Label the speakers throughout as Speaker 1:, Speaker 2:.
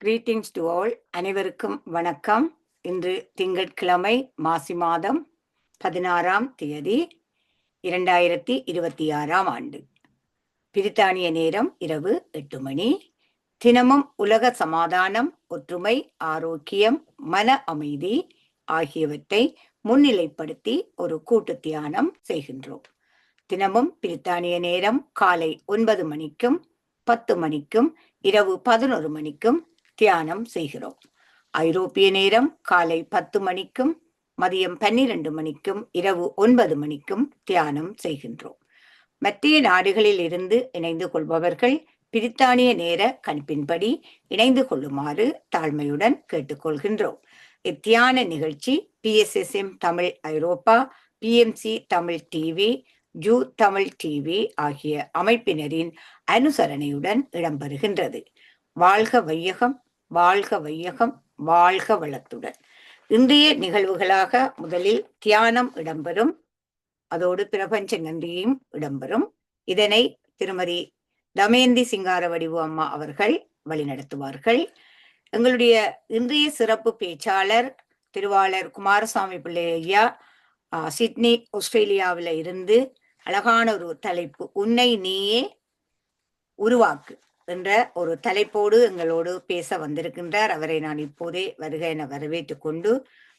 Speaker 1: Greetings to all. அனைவருக்கும் வணக்கம். இன்று திங்கட்கிழமை மாசி மாதம் 16ஆம் தேதி 2026ஆம் ஆண்டு. பிரித்தானிய நேரம் இரவு 8 மணி. தினமும் உலக சமாதானம், ஒற்றுமை, ஆரோக்கியம், மன அமைதி ஆகியவற்றை முன்னிலைப்படுத்தி ஒரு கூட்டு தியானம் செய்கின்றோம். தினமும் பிரித்தானிய நேரம் காலை 9 மணிக்கும் 10 மணிக்கும் இரவு 11 மணிக்கும் தியானம் செய்கிறோம். ஐரோப்பிய நேரம் காலை 10 மணிக்கும் மதியம் 12 மணிக்கும் இரவு 9 மணிக்கும் தியானம் செய்கின்றோம். மத்திய நாடுகளில் இருந்து இணைந்து கொள்பவர்கள் பிரித்தானிய நேர கணிப்பின்படி இணைந்து கொள்ளுமாறு தாழ்மையுடன் கேட்டுக்கொள்கின்றோம். இத்தியான நிகழ்ச்சி PSSM Tamil Europe, PMC Tamil TV, ஜூ தமிழ் டிவி ஆகிய அமைப்பினரின் அனுசரணையுடன் இடம்பெறுகின்றது. வாழ்க வையகம், வாழ்க வையகம், வாழ்க வளத்துடன். இன்றைய நிகழ்வுகளாக முதலில் தியானம் இடம்பெறும். அதோடு பிரபஞ்ச நன்றியும் இடம்பெறும். இதனை திருமதி தமயந்தி சிங்காரவடிவு அம்மா அவர்கள் வழிநடத்துவார்கள். எங்களுடைய இன்றைய சிறப்பு பேச்சாளர் திருவாளர் குமாரசாமி பிள்ளை ஐயா சிட்னி ஆஸ்திரேலியாவில இருந்து அழகான ஒரு தலைப்பு, உன்னை நீயே உருவாக்கு என்ற ஒரு தலைப்போடு எங்களோடு பேச வந்திருக்கின்றார். அவரை நான் இப்போதே வருக என வரவேற்றுக் கொண்டு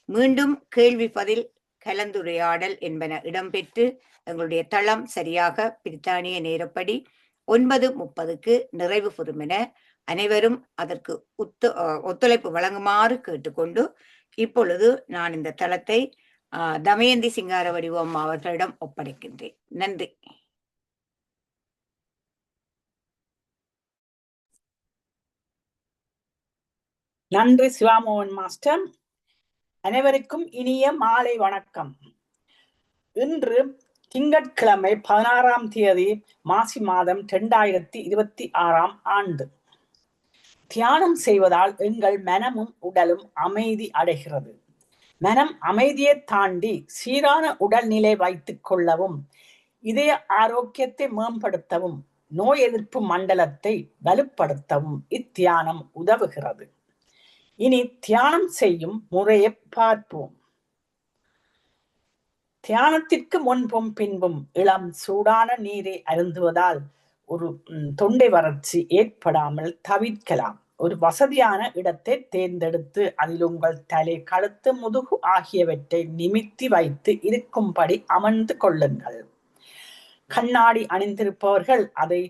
Speaker 1: மீண்டும் கேள்வி பதில் கலந்துரையாடல் என்பன இடம்பெற்று எங்களுடைய தளம் சரியாக பிரித்தானிய நேரப்படி 9:30க்கு நிறைவு பெறும் என அனைவரும் அதற்கு ஒத்துழைப்பு வழங்குமாறு கேட்டுக்கொண்டு இப்பொழுது நான் இந்த தளத்தை தமயந்தி சிங்காரவடிவு அம்மா அவர்களிடம் ஒப்படைக்கின்றேன். நன்றி.
Speaker 2: நன்றி சிவாமோகன் மாஸ்டர். அனைவருக்கும் இனிய மாலை வணக்கம். இன்று திங்கட்கிழமை 16ஆம் தேதி மாசி மாதம் 2026ஆம் ஆண்டு. தியானம் செய்வதால் எங்கள் மனமும் உடலும் அமைதி அடைகிறது. மனம் அமைதியை தாண்டி சீரான உடல்நிலை வைத்துக் கொள்ளவும், இதய ஆரோக்கியத்தை மேம்படுத்தவும், நோய் எதிர்ப்பு மண்டலத்தை வலுப்படுத்தவும் இத்தியானம் உதவுகிறது. இனி தியானம் செய்யும் முறையை பார்ப்போம். தியானத்திற்கு முன்பும் பின்பும் இளம் சூடான நீரை அருந்துவதால் ஒரு தொண்டை வறட்சி ஏற்படாமல் தவிர்க்கலாம். ஒரு வசதியான இடத்தை தேர்ந்தெடுத்து அதில் உங்கள் தலை, கழுத்து, முதுகு ஆகியவற்றை நிமித்தி வைத்து இருக்கும்படி அமர்ந்து கொள்ளுங்கள். கண்ணாடி அணிந்திருப்பவர்கள் அதை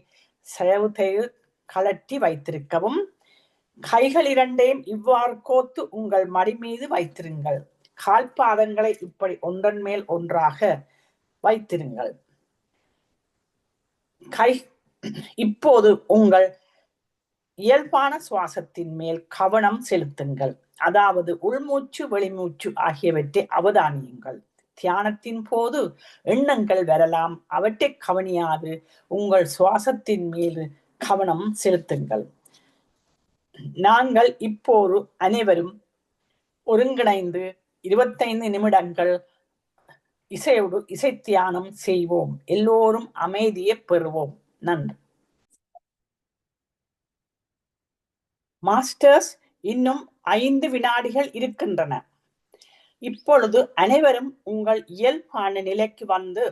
Speaker 2: செயவு கலட்டி வைத்திருக்கவும். கைகள் இரண்டையும் இவ்வாறு கோத்து உங்கள் மடி மீது வைத்திருங்கள். கால்பாதங்களை இப்படி ஒன்றன் மேல் ஒன்றாக வைத்திருங்கள். இப்போது உங்கள் இயல்பான சுவாசத்தின் மேல் கவனம் செலுத்துங்கள். அதாவது உள்மூச்சு, வெளிமூச்சு ஆகியவற்றை அவதானியுங்கள். தியானத்தின் போது எண்ணங்கள் வரலாம், அவற்றை கவனியாது உங்கள் சுவாசத்தின் மீது கவனம் செலுத்துங்கள். நாங்கள் இப்போது அனைவரும் ஒருங்கிணைந்து 25 நிமிடங்கள் இசையோடு இசை தியானம் செய்வோம். எல்லோரும் அமைதியை பெறுவோம். நன்றி. மாஸ்டர்ஸ், இன்னும் 5 வினாடிகள் இருக்கின்றன. இப்பொழுது அனைவரும் உங்கள் இயல்பான நிலைக்கு வந்து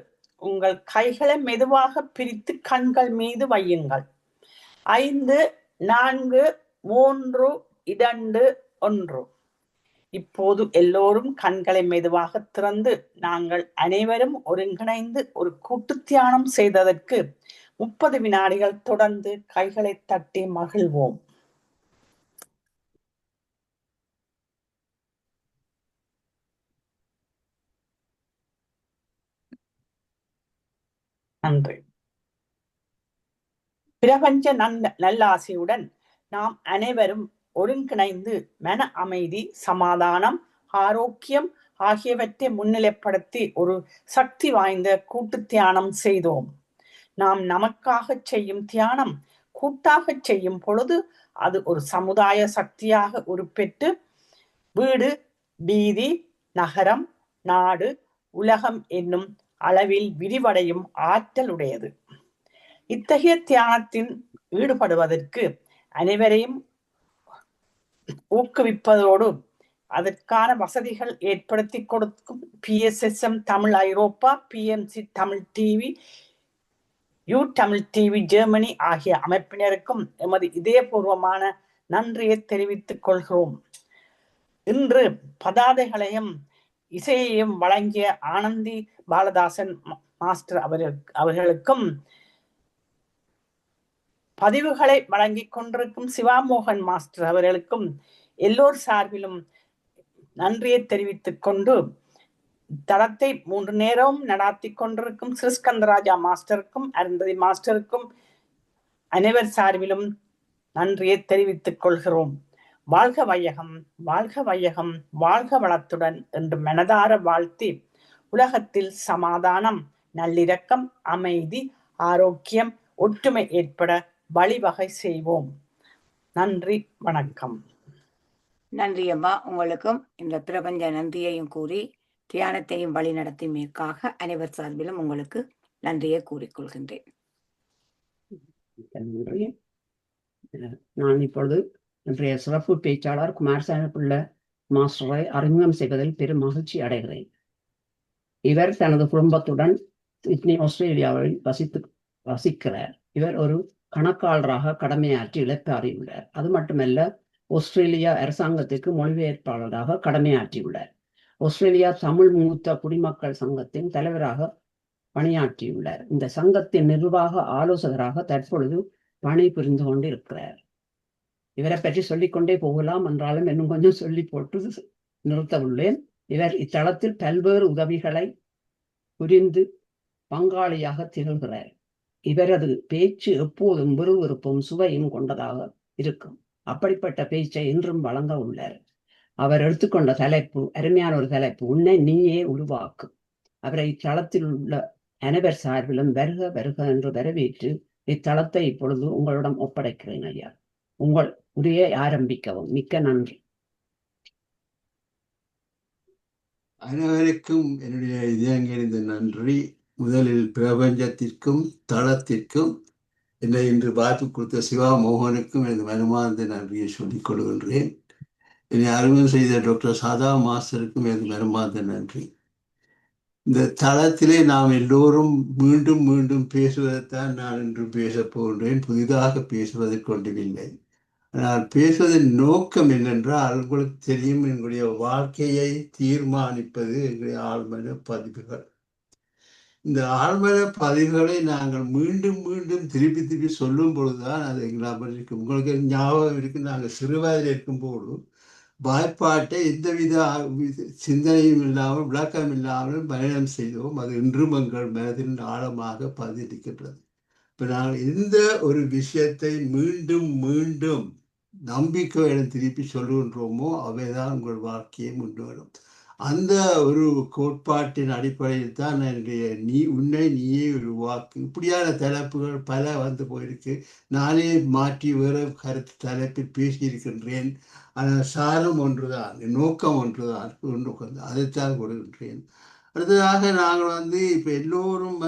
Speaker 2: உங்கள் கைகளை மெதுவாக பிரித்து கண்கள் மீது வையுங்கள். 5, 4, 3, 2, 1. இப்போது எல்லோரும் கண்களை மெதுவாக திறந்து நாங்கள் அனைவரும் ஒருங்கிணைந்து ஒரு கூட்டு தியானம் செய்ததற்கு 30 வினாடிகள் தொடர்ந்து கைகளை தட்டி மகிழ்வோம். நன்றி. பிரபஞ்ச நல்லாசியுடன் நாம் அனைவரும் ஒருங்கிணைந்து மன அமைதி, சமாதானம், ஆரோக்கியம் ஆகியவற்றை முன்னிலைப்படுத்தி ஒரு சக்தி வாய்ந்த கூட்டு தியானம் செய்தோம். நாம் நமக்காக செய்யும் தியானம் கூட்டாக செய்யும் பொழுது அது ஒரு சமுதாய சக்தியாக உருப்பெற்று வீடு, வீதி, நகரம், நாடு, உலகம் என்னும் அளவில் விரிவடையும் ஆற்றல் உடையது. இத்தகைய தியானத்தில் ஈடுபடுவதற்கு அனைவரையும் ஊக்குவிப்பதோடு அதற்கான வசதிகள் ஏற்படுத்தி கொடுக்கும் PSSM Tamil Europe, PMC Tamil TV, Tamil TV Germany ஆகிய அமைப்பினருக்கும் எமது இதயபூர்வமான நன்றியை தெரிவித்துக் கொள்கிறோம். இன்று பதாதைகளையும் இசையையும் வழங்கிய ஆனந்தி பாலதாசன் மாஸ்டர் அவர்களுக்கும், பதிவுகளை வழங்கிக் கொண்டிருக்கும் சிவாமோகன் மாஸ்டர் அவர்களுக்கும் எல்லோர் சார்பிலும் நன்றியை தெரிவித்துக் கொண்டு, தளத்தை 3 நேரமும் நடாத்தி கொண்டிருக்கும் ஸ்ரீஸ்கந்தராஜா மாஸ்டருக்கும் அருந்ததி மாஸ்டருக்கும் அனைவர் சார்பிலும் நன்றியை தெரிவித்துக் கொள்கிறோம். வாழ்க வையகம், வாழ்க வையகம், வாழ்க வளத்துடன் என்று மனதார வாழ்த்தி, உலகத்தில் சமாதானம், நல்லிரக்கம், அமைதி, ஆரோக்கியம், ஒற்றுமை ஏற்பட வழிவகை செய்வோம். நன்றி, வணக்கம்.
Speaker 1: நன்றி அம்மா. உங்களுக்கும் இந்த பிரபஞ்ச நன்றியையும் கூறி தியானத்தையும் வழி நடத்தியமைக்காக அனைவர் சார்பிலும் உங்களுக்கு நன்றியை கூறிக்கொள்கின்றேன்.
Speaker 3: நன்றி. நான் இப்பொழுது இன்றைய சிறப்பு பேச்சாளர் குமாரசாமி பிள்ளை மாஸ்டரை அறிமுகம் செய்வதில் பெரும் மகிழ்ச்சி அடைகிறேன். இவர் தனது குடும்பத்துடன் சிட்னி ஆஸ்திரேலியாவில் வசிக்கிறார். இவர் ஒரு கணக்காளராக கடமையாற்றி இழப்பாறியுள்ளார். அது மட்டுமல்ல, ஆஸ்திரேலியா அரசாங்கத்திற்கு மொழிபெயர்ப்பாளராக கடமையாற்றியுள்ளார். ஆஸ்திரேலியா தமிழ் மூத்த குடிமக்கள் சங்கத்தின் தலைவராக பணியாற்றியுள்ளார். இந்த சங்கத்தின் நிர்வாக ஆலோசகராக தற்பொழுது பணி புரிந்து கொண்டிருக்கிறார். இவரை பற்றி சொல்லிக்கொண்டே போகலாம், என்றாலும் இன்னும் கொஞ்சம் சொல்லி போட்டு நிறுத்த உள்ளேன். இவர் இத்தளத்தில் பல்வேறு உதவிகளை புரிந்து பங்காளியாக திகழ்கிறார். இவரது பேச்சு எப்போதும் விறுவிறுப்பும் சுவையும் கொண்டதாக இருக்கும். அப்படிப்பட்ட பேச்சை இன்றும் வழங்க உள்ளார். அவர் எடுத்துக்கொண்ட தலைப்பு அருமையான ஒரு தலைப்பு, உன்னை நீயே உருவாக்கு. அவரை இத்தளத்தில் உள்ள அனைவர் சார்பிலும் வருக வருக என்று வரவேற்று இத்தளத்தை இப்பொழுது உங்களிடம் ஒப்படைக்கிறேன். ஐயா, உங்கள் உரையை ஆரம்பிக்கவும். மிக்க நன்றி.
Speaker 4: அனைவருக்கும் என்னுடைய இதயங்கிருந்த நன்றி. முதலில் பிரபஞ்சத்திற்கும் தளத்திற்கும் என்னை இன்று வாய்ப்பு கொடுத்த சிவா மோகனுக்கும் எனது மனமார்ந்த நன்றியை சொல்லிக் கொள்கின்றேன். என்னை அறிமுகம் செய்த டாக்டர் சாதா மாஸ்டருக்கும் எனது மனமார்ந்த நன்றி. இந்த தளத்திலே நாம் எல்லோரும் மீண்டும் மீண்டும் பேசுவதைத்தான் நான் இன்று பேசப் போகின்றேன். புதிதாக பேசுவதை கொண்டுவில்லை. ஆனால் பேசுவதன் நோக்கம் என்னென்றால், உங்களுக்கு தெரியும், எங்களுடைய வாழ்க்கையை தீர்மானிப்பது எங்களுடைய ஆழ்மன பதிவுகள். இந்த ஆழ்மன பதிவுகளை நாங்கள் மீண்டும் மீண்டும் திருப்பி திருப்பி சொல்லும் பொழுதுதான் அது எங்களால் இருக்கும். உங்களுக்கு ஞாபகம் இருக்கு, நாங்கள் சிறுவயதில் இருக்கும்போது வாய்ப்பாட்டை எந்தவித சிந்தனையும் இல்லாமல் விளக்கம் இல்லாமல் பயணம் செய்தோம். அது இன்றும் எங்கள் மனதில் ஆழமாக பதிந்திருக்கின்றது. இப்போ நாங்கள் எந்த ஒரு விஷயத்தை மீண்டும் மீண்டும் நம்பிக்கையுடன் திருப்பி சொல்லுகின்றோமோ அவைதான் உங்கள் வாழ்க்கையை முன்னேறும். அந்த ஒரு கோட்பாட்டின் அடிப்படையில் தான் என்னுடைய உன்னை நீயே உருவாக்கு இப்படியான தலைப்புகள் பல வந்து போயிருக்கு. நானே மாற்றி வேறு கருத்து தலைப்பில் பேசியிருக்கின்றேன். ஆனால் சாரம் ஒன்றுதான், நோக்கம் ஒன்றுதான், அதைத்தான் கொடுக்கின்றேன். அடுத்ததாக நாங்கள் இப்போ எல்லோரும்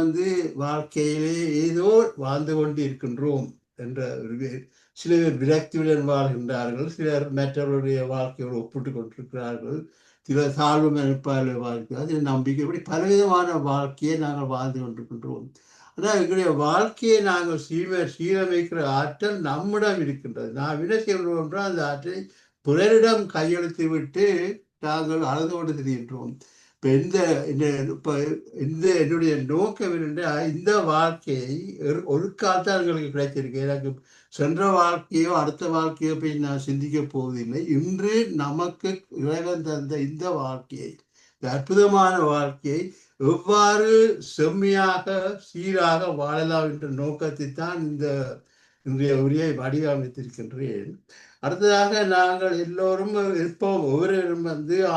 Speaker 4: வாழ்க்கையிலே ஏதோ வாழ்ந்து கொண்டு இருக்கின்றோம் என்ற ஒரு சில பேர் விரக்தியுடன் வாழ்கின்றார்கள், சிலர் மற்றவருடைய வாழ்க்கையோடு ஒப்பிட்டு கொண்டிருக்கிறார்கள், சிலர் தாழ்வு மனப்பால் வாழ்க்கிறார், சில நம்பிக்கை, இப்படி பலவிதமான வாழ்க்கையை நாங்கள் வாழ்ந்து கொண்டிருக்கின்றோம். ஆனால் எங்களுடைய வாழ்க்கையை நாங்கள் சீரமைக்கிற ஆற்றல் நம்மிடம் இருக்கின்றது. நாம் என்ன செய்கிறோம் என்றால், அந்த ஆற்றலை பிறரிடம் கையெழுத்து விட்டு நாங்கள் அழுது கொண்டு திரிகின்றோம். இப்போ என்னுடைய நோக்கம் என்னென்றால், இந்த வாழ்க்கையை ஒரு காலத்தான் எங்களுக்கு கிடைச்சிருக்கு. எனக்கு சென்ற வாழ்க்கையோ அடுத்த வாழ்க்கையோ போய் நான் சிந்திக்க போவதில்லை. இன்று நமக்கு இறைவன் தந்த இந்த வாழ்க்கையை, இந்த அற்புதமான வாழ்க்கையை எவ்வாறு செம்மையாக சீராக வாழலாம் என்ற நோக்கத்தை தான் இன்றைய உரையை வடிவமைத்திருக்கின்றேன். அடுத்ததாக நாங்கள் எல்லோரும் இருப்போம், ஒவ்வொருவரும்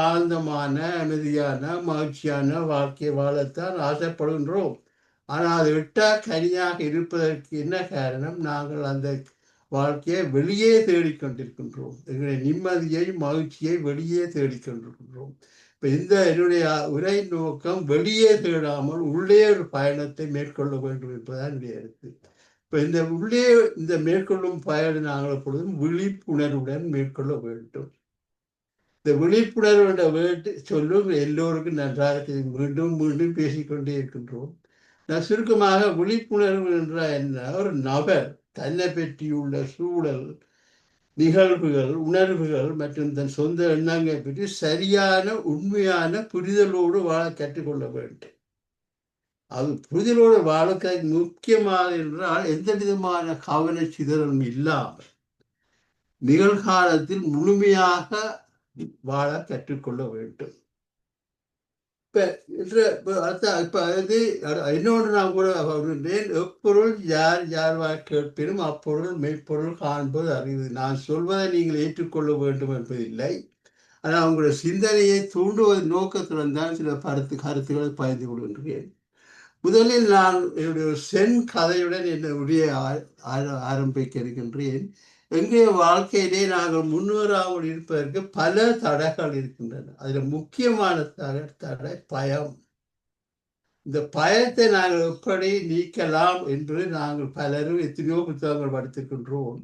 Speaker 4: ஆனந்தமான அமைதியான மகிழ்ச்சியான வாழ்க்கை வாழத்தான் ஆசைப்படுகின்றோம். ஆனால் அது விட்டா கனியாக இருப்பதற்கு என்ன காரணம்? நாங்கள் அந்த வாழ்க்கையை வெளியே தேடிக்கொண்டிருக்கின்றோம். எங்களுடைய நிம்மதியை மகிழ்ச்சியை வெளியே தேடிக்கொண்டிருக்கின்றோம். இப்போ என்னுடைய உரை நோக்கம் வெளியே தேடாமல் உள்ளே ஒரு பயணத்தை மேற்கொள்ள வேண்டும் என்பதுதான் என்னுடைய கருத்து. இப்போ இந்த உள்ளே இந்த மேற்கொள்ளும் பயனை நாங்கள் எப்பொழுதும் விழிப்புணர்வுடன் மேற்கொள்ள வேண்டும். இந்த விழிப்புணர்வு என்ற வேண்டு சொல்லும் எல்லோருக்கும் நன்றாக தெரியும். மீண்டும் மீண்டும் பேசிக்கொண்டே இருக்கின்றோம். நான் சுருக்கமாக விழிப்புணர்வு என்றால் என்ன, ஒரு நபர் தன்னை பற்றியுள்ள சூழல், நிகழ்வுகள், உணர்வுகள் மற்றும் தன் சொந்த எண்ணங்களை பற்றி சரியான உண்மையான புரிதலோடு வாழ கற்றுக்கொள்ள வேண்டும். அது புரிதலோடு வாழ்க்கை முக்கியமாக என்றால் எந்த விதமான கவன சிதறலும் இல்லாமல் நிகழ்காலத்தில் முழுமையாக வாழ கற்றுக்கொள்ள வேண்டும். இன்னொன்று நான் கூட எப்பொருள் யார் யார் கேட்பினும் அப்பொருள் மெய்ப்பொருள் காண்பது அறிவு. நான் சொல்வதை நீங்கள் ஏற்றுக்கொள்ள வேண்டும் என்பதில்லை, ஆனால் உங்களுடைய சிந்தனையை தூண்டுவது நோக்கத்துடன் தான் சில கருத்துக்களை பகிர்ந்து கொள்கின்றேன். முதலில் நான் என்னுடைய சென் கதையுடன் என்னுடைய ஆரம்பிக்க இருக்கின்றேன். எங்களுடைய வாழ்க்கையிலே நாங்கள் முன்னேறாமல் இருப்பதற்கு பல தடைகள் இருக்கின்றன. அதில் முக்கியமான தடை பயம். இந்த பயத்தை நாங்கள் எப்படி நீக்கலாம் என்று நாங்கள் பலரும் எத்தனையோ புத்தகங்கள் படித்திருக்கின்றோம்.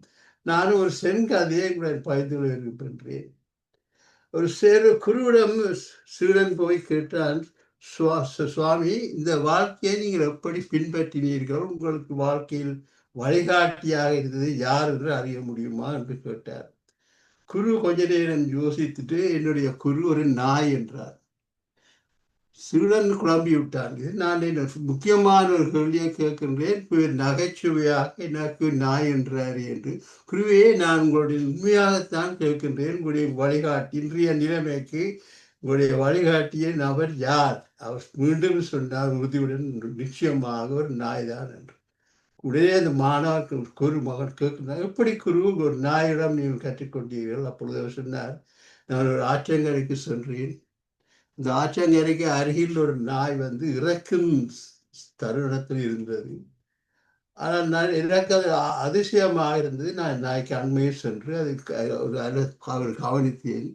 Speaker 4: நானும் ஒரு சென் கதையை எங்களுடைய பகிர்ந்து இருக்கின்றேன். ஒரு குருவிடம் சீடன் போய் கேட்டான், சுவாமி, இந்த வாழ்க்கையை நீங்கள் எப்படி பின்பற்றினீர்கள்? உங்களுக்கு வாழ்க்கையில் வழிகாட்டியாக இருந்தது யார் என்று அறிய முடியுமா என்று கேட்டார். குரு கொஞ்ச நேரம் யோசித்துட்டு, என்னுடைய குரு ஒரு நாய் என்றார். சீடன் குழம்பி விட்டான். நான் முக்கியமான ஒரு கேள்வியை கேட்கின்றேன், நகைச்சுவையாக எனக்கு நாய் என்றார் என்று. குருவே, நான் உங்களுடைய உண்மையாகத்தான் கேட்கின்றேன். உங்களுடைய வழிகாட்டி, இன்றைய நிலைமைக்கு உங்களுடைய வழிகாட்டிய நபர் யார்? அவர் மீண்டும் சொன்னார் உறுதியுடன், நிச்சயமாக ஒரு நாய் தான் என்று. உடனே அந்த மாணவர்கள் குரு மகன் கேட்கிறார், எப்படி குரு ஒரு நாயிடம் நீங்கள் கற்றுக்கொண்டீர்கள்? அப்பொழுது அவர் சொன்னார், நான் ஒரு ஆற்றங்கரைக்கு சென்றேன். இந்த ஆற்றங்கரைக்கு அருகில் ஒரு நாய் இறக்கும் தருணத்தில் இருந்தது. ஆனால் எனக்கு அது அதிசயமாக இருந்தது. நான் நாய்க்கு அண்மையில் சென்று அதை கவனித்தேன்.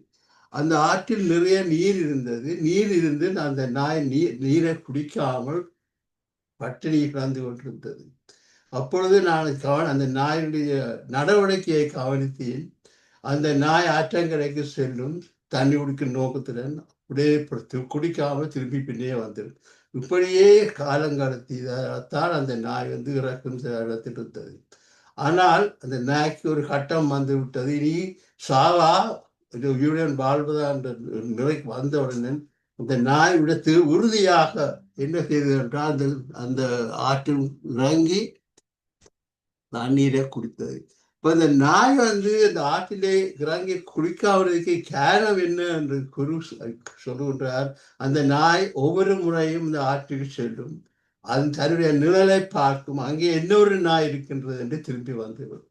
Speaker 4: அந்த ஆற்றில் நிறைய நீர் இருந்தது. நீர் இருந்து அந்த நாய் நீரை குடிக்காமல் பட்டினி கிடந்து கொண்டிருந்தது. அப்பொழுது நான் அந்த நாயுடைய நடவடிக்கையை கவனித்தேன். அந்த நாய் ஆற்றங்கரைக்கு செல்லும், தண்ணி குடிக்கும் நோக்கத்துடன் அப்படியே குடிக்காமல் திரும்பி பின்னே வந்துடும். இப்படியே காலங்கடத்திதான் அந்த நாய் இறக்கும் இடத்தில் இருந்தது. ஆனால் அந்த நாய்க்கு ஒரு கட்டம் வந்து விட்டது. இனி சாவா உயிருடன் வாழ்வதா என்ற நிலைக்கு வந்தவுடனே அந்த நாய் விடத்து உறுதியாக என்ன செய்தது என்றால் அந்த ஆற்றில் இறங்கி தண்ணீரை குடித்தது. இப்போ இந்த நாய் அந்த ஆற்றிலே இறங்கி குடிக்காததுக்கு காரணம் என்ன என்று குரு சொல்லுகின்றார். அந்த நாய் ஒவ்வொரு முறையும் இந்த ஆற்றுக்கு செல்லும், அது தன்னுடைய நிழலை பார்க்கும், அங்கே இன்னொரு நாய் இருக்கின்றது என்று திரும்பி வந்துவிடும்.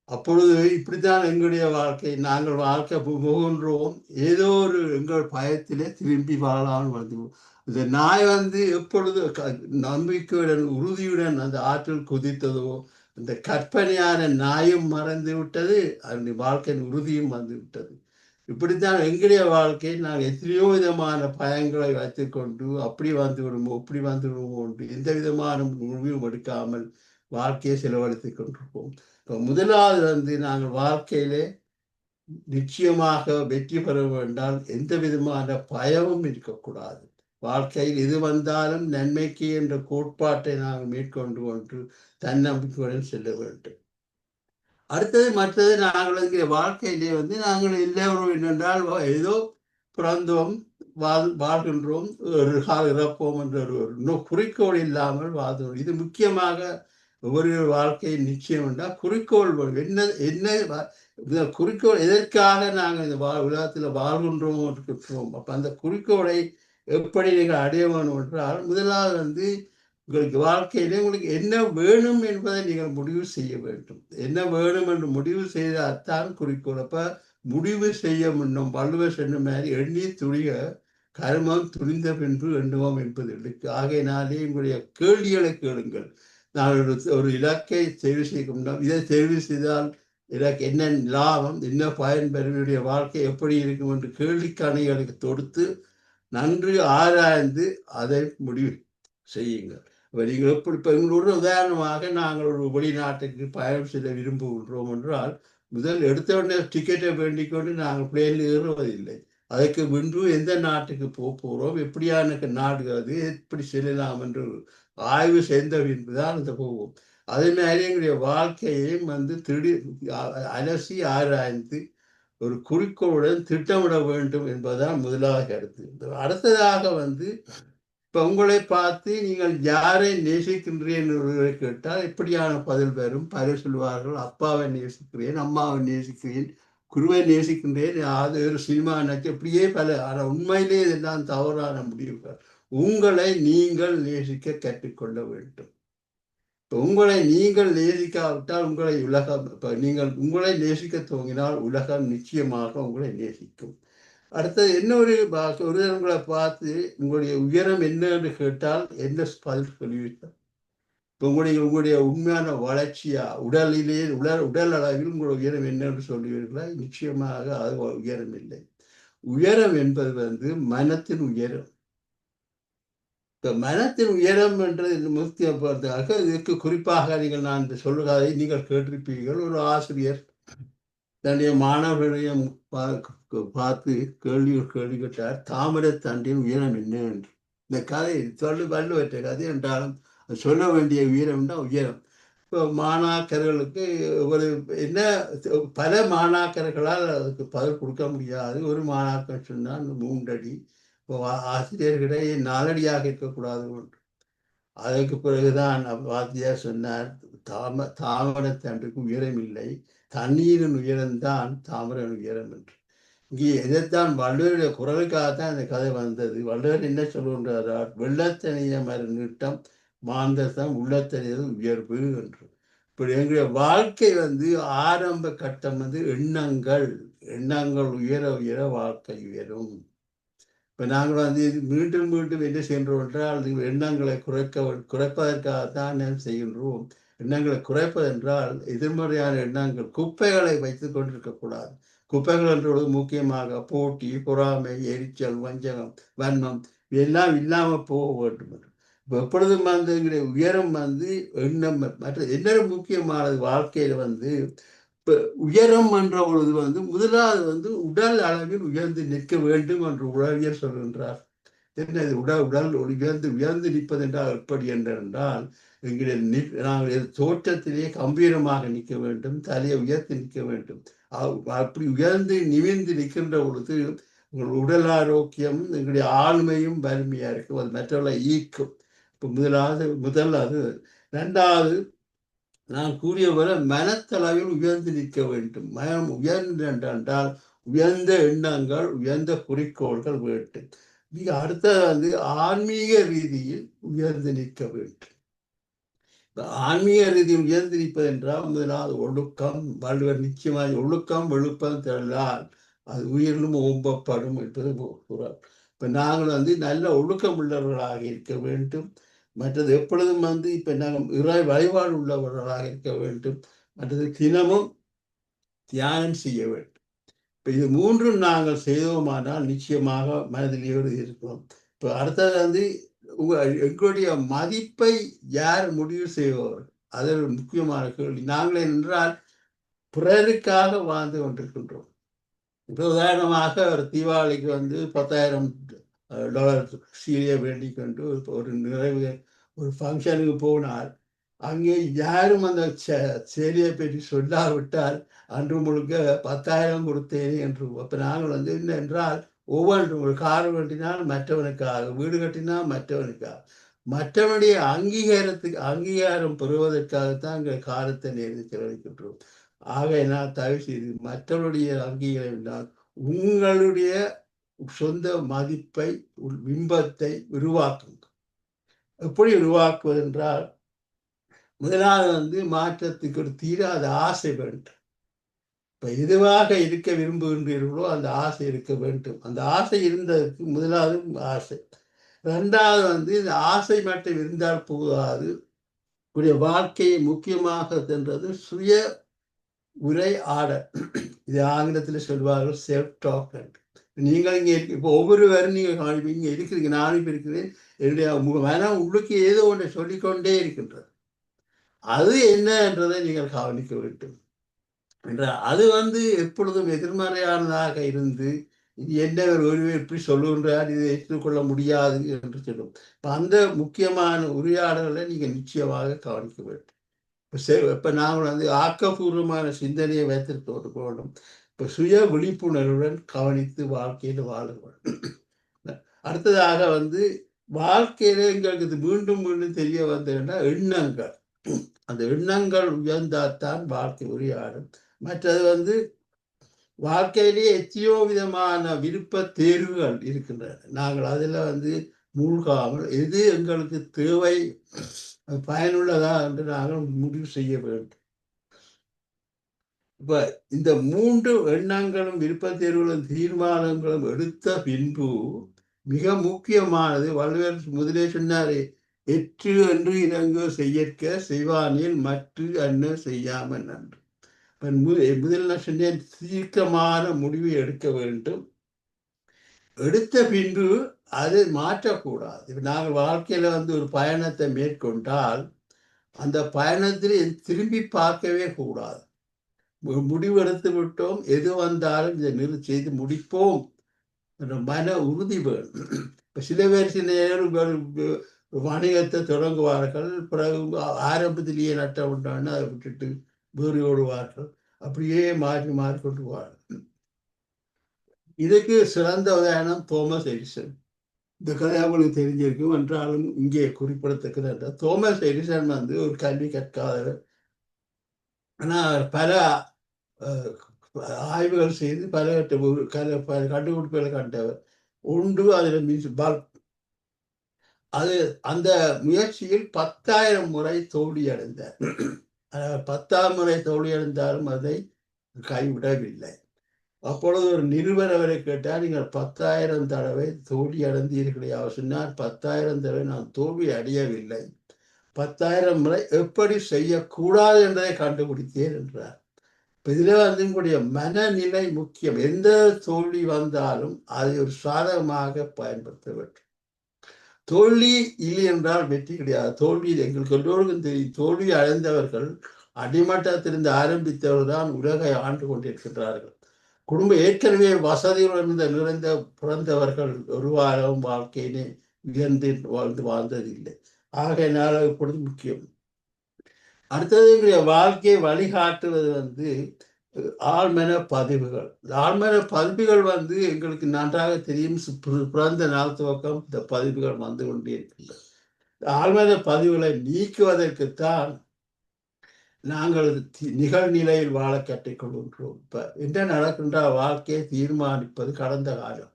Speaker 4: அப்பொழுது இப்படித்தான் எங்களுடைய வாழ்க்கை, நாங்கள் வாழ்க்கை போகின்றோம். ஏதோ ஒரு எங்கள் பயத்திலே திரும்பி வாழாமல் வந்துடுவோம். இந்த நாய் எப்பொழுது நம்பிக்கையுடன் உறுதியுடன் அந்த ஆற்றில் குதித்ததோ, அந்த கற்பனையான நாயும் மறந்து விட்டது, அந்த வாழ்க்கையின் உறுதியும் வந்து விட்டது. இப்படித்தான் எங்களுடைய வாழ்க்கை. நாங்கள் எத்தனையோ விதமான பயங்களை வைத்துக்கொண்டு அப்படி வந்துவிடுமோ இப்படி வந்துவிடுமோ என்று எந்த விதமான முடிவும் எடுக்காமல் வாழ்க்கையை செலவழித்துக் கொண்டிருப்போம். இப்போ முதலாவது நாங்கள் வாழ்க்கையிலே நிச்சயமாக வெற்றி பெற வேண்டால் எந்த விதமான பயமும் இருக்கக்கூடாது. வாழ்க்கையில் எது வந்தாலும் நன்மைக்கு என்ற கோட்பாட்டை நாங்கள் மேற்கொண்டு கொண்டு தன்னம்பிக்கையுடன் செல்ல வேண்டும். அடுத்தது மற்றது, நாங்கள் வாழ்க்கையிலே நாங்கள் எல்லோரும் என்னென்றால் ஏதோ பிறந்தோம், வாழ்கின்றோம், ஒரு கால் இறப்போம் என்ற ஒரு குறிக்கோள் இல்லாமல் வாழ்ந்தோம். இது முக்கியமாக ஒவ்வொரு வாழ்க்கையின் நிச்சயம் என்றால் குறிக்கோள் என்ன குறிக்கோள், எதற்காக நாங்கள் இந்த உலகத்தில் வாழ்கின்றோம் இருக்கிறோம். அப்போ அந்த குறிக்கோளை எப்படி நீங்கள் அடைய வேணும் என்றால், முதலாவது உங்களுக்கு வாழ்க்கையிலே உங்களுக்கு என்ன வேணும் என்பதை நீங்கள் முடிவு செய்ய வேண்டும். என்ன வேணும் என்று முடிவு செய்தால்தான் குறிக்கோள். அப்போ முடிவு செய்ய முன்னும் வள்ளுவர் சொன்ன மாதிரி எண்ணி துணிக கர்மம் துணிந்த பின்பு எண்ணுவோம் என்பது இருக்கு. ஆகையினாலே உங்களுடைய கேள்விகளை கேளுங்கள். நான் ஒரு இலக்கை தெரிவு செய்யணும், இதை தெரிவு செய்தால் எனக்கு என்ன லாபம், என்ன பயன் பெறுவடைய வாழ்க்கை எப்படி இருக்கும் என்று கேள்விக்கணைகளுக்கு தொடுத்து நன்கு ஆராய்ந்து அதை முடிவு செய்யுங்கள். நீங்கள் எப்படி இப்போ எங்களோட உதாரணமாக நாங்கள் ஒரு வெளிநாட்டுக்கு பயணம் செல்ல விரும்புகின்றோம் என்றால் முதல் எடுத்த உடனே டிக்கெட்டை வேண்டிக் கொண்டு நாங்கள் பிளேனில் ஏறுவதில்லை. அதற்கு முன்பு எந்த நாட்டுக்கு போகிறோம், எப்படியான நாடு அது, எப்படி செல்லலாம் என்று ஆய்வு செய்த பின்புதான் அந்த போவோம். அதே மாதிரி எங்களுடைய வாழ்க்கையையும் அலசி ஆராய்ந்து ஒரு குறிக்கோளுடன் திட்டமிட வேண்டும் என்பதுதான் முதலாவது கருத்து. அடுத்ததாக இப்ப உங்களை பார்த்து நீங்கள் யாரை நேசிக்கின்றீர்கள் கேட்டால் எப்படியான பதில் வரும்? பலர் சொல்வார்கள், அப்பாவை நேசிக்கிறேன், அம்மாவை நேசிக்கிறேன், குருவை நேசிக்கின்றேன், அது ஒரு சினிமா நச்சு, இப்படியே பல. ஆனால் உண்மையிலே இதெல்லாம் தவறான முடிவுகள். உங்களை நீங்கள் நேசிக்க கற்றுக்கொள்ள வேண்டும். இப்போ உங்களை நீங்கள் நேசிக்காவிட்டால் நீங்கள் உங்களை நேசிக்க துவங்கினால் உலகம் நிச்சயமாக உங்களை நேசிக்கும். அடுத்தது இன்னொரு உங்களை பார்த்து உங்களுடைய உயரம் என்ன என்று கேட்டால் என்ன பதில் சொல்லிவிட்டார்? இப்போ உங்களுடைய உண்மையான வளர்ச்சியா, உடல் அளவில் உங்களுடைய உயரம் என்ன என்று சொல்லுவீர்களா? நிச்சயமாக அது உயரம் இல்லை. உயரம் என்பது மனத்தின் உயரம். இப்போ மனத்தின் உயரம் என்றது முக்கியப்படுறதாக இதற்கு குறிப்பாக நான் சொல்லுவதை நீங்கள் கேட்டிருப்பீர்கள். ஒரு ஆசிரியர் தன்னுடைய மாணவர்களையும் பார்த்து கேள்வி கேட்டார், தாமரை தண்டின் உயரம் என்ன என்று. இந்த கதை வள்ளுவற்ற கதை என்றாலும் சொல்ல வேண்டிய உயரம் தான் உயரம். இப்போ மாணாக்கர்களுக்கு என்ன பல மாணாக்கர்களால் அதுக்கு பதில் கொடுக்க முடியாது. ஒரு மாணாக்கர் சொன்னால் 3 அடி, இப்போ ஆசிரியர்களிடையே 4 அடியாக இருக்கக்கூடாது ஒன்று. அதற்கு பிறகுதான் வாத்தியார் சொன்னார், தாமரை தண்டுக்கு உயரம் இல்லை, தண்ணீரின் உயரம்தான் தாமரையின் உயரம் என்று. இங்கே இதைத்தான் வள்ளுவருடைய குரலுக்காகத்தான் இந்த கதை வந்தது. வள்ளுவர் என்ன சொல்கின்றார்? வெள்ளத்தனிய மறு நீட்டம் மாந்தசம் உள்ளத்தனியது உயர்வு என்று. இப்படி எங்களுடைய வாழ்க்கை ஆரம்ப கட்டம் எண்ணங்கள் உயர உயர வாழ்க்கை உயரும். இப்போ நாங்கள் மீண்டும் மீண்டும் என்ன செய்கின்றோம் என்றால் எண்ணங்களை குறைப்பதற்காகத்தான் செய்கின்றோம். எண்ணங்களை குறைப்பதென்றால் எதிர்மறையான எண்ணங்கள், குப்பைகளை வைத்து கொண்டிருக்கக்கூடாது. குப்பைகள் என்றது முக்கியமாக போட்டி, பொறாமை, எரிச்சல், வஞ்சகம், வன்மம் இதெல்லாம் இல்லாமல் போக வேண்டும் என்று. இப்போ எப்பொழுதும் எங்களுடைய உயரம் எண்ணம். மற்ற என்ன முக்கியமானது வாழ்க்கையில் இப்போ உயரம் என்ற பொழுது முதலாவது உடல் அளவில் உயர்ந்து நிற்க வேண்டும் என்று உளவியல் சொல்கின்றார். என்ன உடல் உயர்ந்து நிற்பது என்றால் எப்படி என்றால் நாங்கள் தோற்றத்திலேயே கம்பீரமாக நிற்க வேண்டும், தலையை உயர்த்தி நிற்க வேண்டும். அப்படி உயர்ந்து நிமிர்ந்து நிற்கின்ற பொழுது உங்கள் உடல் ஆரோக்கியம், எங்களுடைய ஆண்மையும் வலிமையா இருக்கும். அது மற்றவர்களை ஈர்க்கும். இப்போ முதல் அது. 2வது நான் கூறிய போல மனத்தளவில் உயர்ந்து நிற்க வேண்டும். மனம் உயர்ந்தால் உயர்ந்த எண்ணங்கள், உயர்ந்த குறிக்கோள்கள் வேண்டும். மிக அடுத்தது ஆன்மீக ரீதியில் உயர்ந்து நிற்க வேண்டும். ஆன்மீக ரீதியில் உயர்ந்து நிற்பது என்றால் முதலாவது ஒழுக்கம். வள்ளுவர் நிச்சயமாக ஒழுக்கம் வெளுப்பம் தெல்லால் அது உயிரிலும் ஓம்பப்படும் என்பது கூறார். இப்போ நாங்கள் நல்ல ஒழுக்கம் உள்ளவர்களாக இருக்க வேண்டும். மற்றது எப்பொழுதும் இப்போ நாங்கள் இறை வழிபாடு உள்ளவர்களாக இருக்க வேண்டும். மற்றது தினமும் தியானம் செய்ய வேண்டும். இப்போ இது 3ம் நாங்கள் செய்தோமானால் நிச்சயமாக மனதிலேயே இருக்கிறோம். இப்போ அடுத்தது எங்களுடைய மதிப்பை யார் முடிவு செய்வார்கள்? அது ஒரு முக்கியமான கேள்வி. நாங்கள் என்றால் பிறருக்காக வாழ்ந்து கொண்டிருக்கின்றோம். இப்போ உதாரணமாக ஒரு தீபாவளிக்கு $10,000 சீலையை வேண்டிக் கொண்டு ஒரு நிறைவு ஒரு ஃபங்க்ஷனுக்கு போனால் அங்கே யாரும் அந்த சேலையை பற்றி சொல்லாவிட்டால் அன்று முழுக்க 10,000 கொடுத்தேனே என்று. அப்போ நாங்கள் என்ன என்றால் ஒவ்வொன்றும் ஒரு கார் கட்டினால் மற்றவனுக்காக, வீடு கட்டினால் மற்றவனுக்காக, மற்றவனுடைய அங்கீகாரம் பெறுவதற்காகத்தான் எங்கள் காலத்தை நேர்ந்து செலவழிக்கின்றோம். ஆகையினால் தயவு செய்து மற்றவருடைய அங்கீகாரம் உங்களுடைய சொந்த மதிப்பை, பிம்பத்தை உருவாக்குங்க. எப்படி உருவாக்குவது என்றால் முதலாவது மாற்றத்துக்கு ஒரு தீராத ஆசை வேண்டும். இப்போ எதுவாக இருக்க விரும்புகின்றீர்களோ அந்த ஆசை இருக்க வேண்டும். அந்த ஆசை இருந்ததற்கு முதலாவது ஆசை. 2வது இந்த ஆசை மட்டும் இருந்தால் போதாது. வாழ்க்கையை முக்கியமாக சென்றது சுய உரை ஆடல். இது ஆங்கிலத்தில் சொல்வார்கள் செல்ஃப் டாக். நீங்கள் இங்கே இப்போ ஒவ்வொருவரும் நீங்கள் இங்கே இருக்கிறீங்க, நானும் இப்போ இருக்கிறேன், என்னுடைய மனம் உள்ளுக்கு ஏதோ ஒன்றை சொல்லிக்கொண்டே இருக்கின்றது. அது என்ன என்றதை நீங்கள் கவனிக்க வேண்டும் என்றால், அது எப்பொழுதும் எதிர்மறையானதாக இருந்து இது என்ன ஒருவர் எப்படி சொல்லுகின்றார், இதை ஏற்றுக்கொள்ள முடியாது என்று சொல்லும். இப்போ அந்த முக்கியமான உரையாடல்களை நீங்கள் நிச்சயமாக கவனிக்க வேண்டும். இப்போ நாங்கள் ஆக்கப்பூர்வமான சிந்தனையை வைத்திருக்க வேண்டும். இப்போ சுய விழிப்புணர்வுடன் கவனித்து வாழ்க்கையில் வாழ வேண்டும். அடுத்ததாக வாழ்க்கையில எங்களுக்கு மீண்டும் மீண்டும் தெரிய வந்ததுன்னா எண்ணங்கள். அந்த எண்ணங்கள் உயர்ந்தால்தான் வாழ்க்கை உரையாடும். மற்றது வாழ்க்கையிலேயே எத்தனையோ விதமான விருப்ப தேர்வுகள் இருக்கின்றன. நாங்கள் அதில் மூழ்காமல் எது எங்களுக்கு தேவை, பயனுள்ளதா என்று நாங்கள் முடிவு செய்ய வேண்டும். இப்ப இந்த 3 எண்ணங்களும் விருப்ப தேர்வுகளும் தீர்மானங்களும் எடுத்த பின்பு மிக முக்கியமானது வள்ளுவர் முதலே சொன்னாரே, எற்று என்று இறங்கு செய்யற்க செய்வானில் மற்ற அன்ன செய்யாமல் நன்று. முதல் நான் சொன்னேன், தீர்க்கமான முடிவை எடுக்க வேண்டும். எடுத்த பின்பு அதை மாற்றக்கூடாது. இப்ப நாங்கள் வாழ்க்கையில ஒரு பயணத்தை மேற்கொண்டால் அந்த பயணத்தில் திரும்பி பார்க்கவே கூடாது. முடிவு எடுத்து விட்டோம், எது வந்தாலும் இதை செய்து முடிப்போம் என்ற மன உறுதி வேணும். இப்போ சில பேர் சில நேரம் வணிகத்தை தொடங்குவார்கள், பிறகு ஆரம்பத்திலேயே நட்ட உண்டான்னு அதை விட்டுட்டு வேறு ஓடுவார்கள், அப்படியே மாறி மாறிக்கொண்டுவார்கள். இதுக்கு சிறந்த உதாரணம் தோமஸ் எடிசன். இந்த கதை அவங்களுக்கு தெரிஞ்சிருக்கும் என்றாலும் இங்கே குறிப்பிடத்தக்கது. தோமஸ் எடிசன் ஒரு கல்வி கற்காதவர். ஆனால் பல ஆய்வுகள் செய்து பல கண்டுபிடிப்புகளை கண்டவர் உண்டு. அதில் பல்ப் அந்த முயற்சியில் 10,000 முறை தோல்வி அடைந்தார். 10ஆம் முறை தோல்வி அடைந்தாலும் அதை கைவிடவில்லை. அப்பொழுது ஒரு நிருபர் அவரை கேட்டால், நீங்கள் 10,000 தடவை தோல்வி அடைந்தீர்களே? அவர் சொன்னார், 10,000 தடவை நான் தோல்வி அடையவில்லை, 10,000 முறை எப்படி செய்யக்கூடாது என்பதை கண்டுபிடித்தேன் என்றார். இப்போ இதில் உங்களுடைய மனநிலை முக்கியம். எந்த தோல்வி வந்தாலும் அதை ஒரு சாதகமாக பயன்படுத்த வேண்டும். தோல்வி இல்லை என்றால் வெற்றி கிடையாது. தோல்வி எங்களுக்கு எல்லோருக்கும் தெரியும். தோல்வி அடைந்தவர்கள் அடிமட்டத்திலிருந்து ஆரம்பித்தவர்கள் தான் உலகை ஆண்டு கொண்டிருக்கின்றார்கள். குடும்பம் ஏற்கனவே வசதியுடன் நிறைந்த பிறந்தவர்கள் ஒரு வாரம் வாழ்க்கையினை உயர்ந்து வாழ்ந்ததில்லை. ஆகையினால் இப்பொழுது முக்கியம். அடுத்தது எங்களுடைய வாழ்க்கையை வழிகாட்டுவது ஆழ்மன பதிவுகள். ஆழ்மன பதிவுகள் எங்களுக்கு நன்றாக தெரியும். பிறந்த நாள் துவக்கம் இந்த பதிவுகள் கொண்டே இருக்கின்றன. ஆழ்மன பதிவுகளை நீக்குவதற்குத்தான் நாங்கள் நிகழ்நிலையில் வாழ கற்றுக்கொள்கின்றோம். இப்ப என்ன நடக்கின்ற வாழ்க்கையை தீர்மானிப்பது கடந்த காலம்.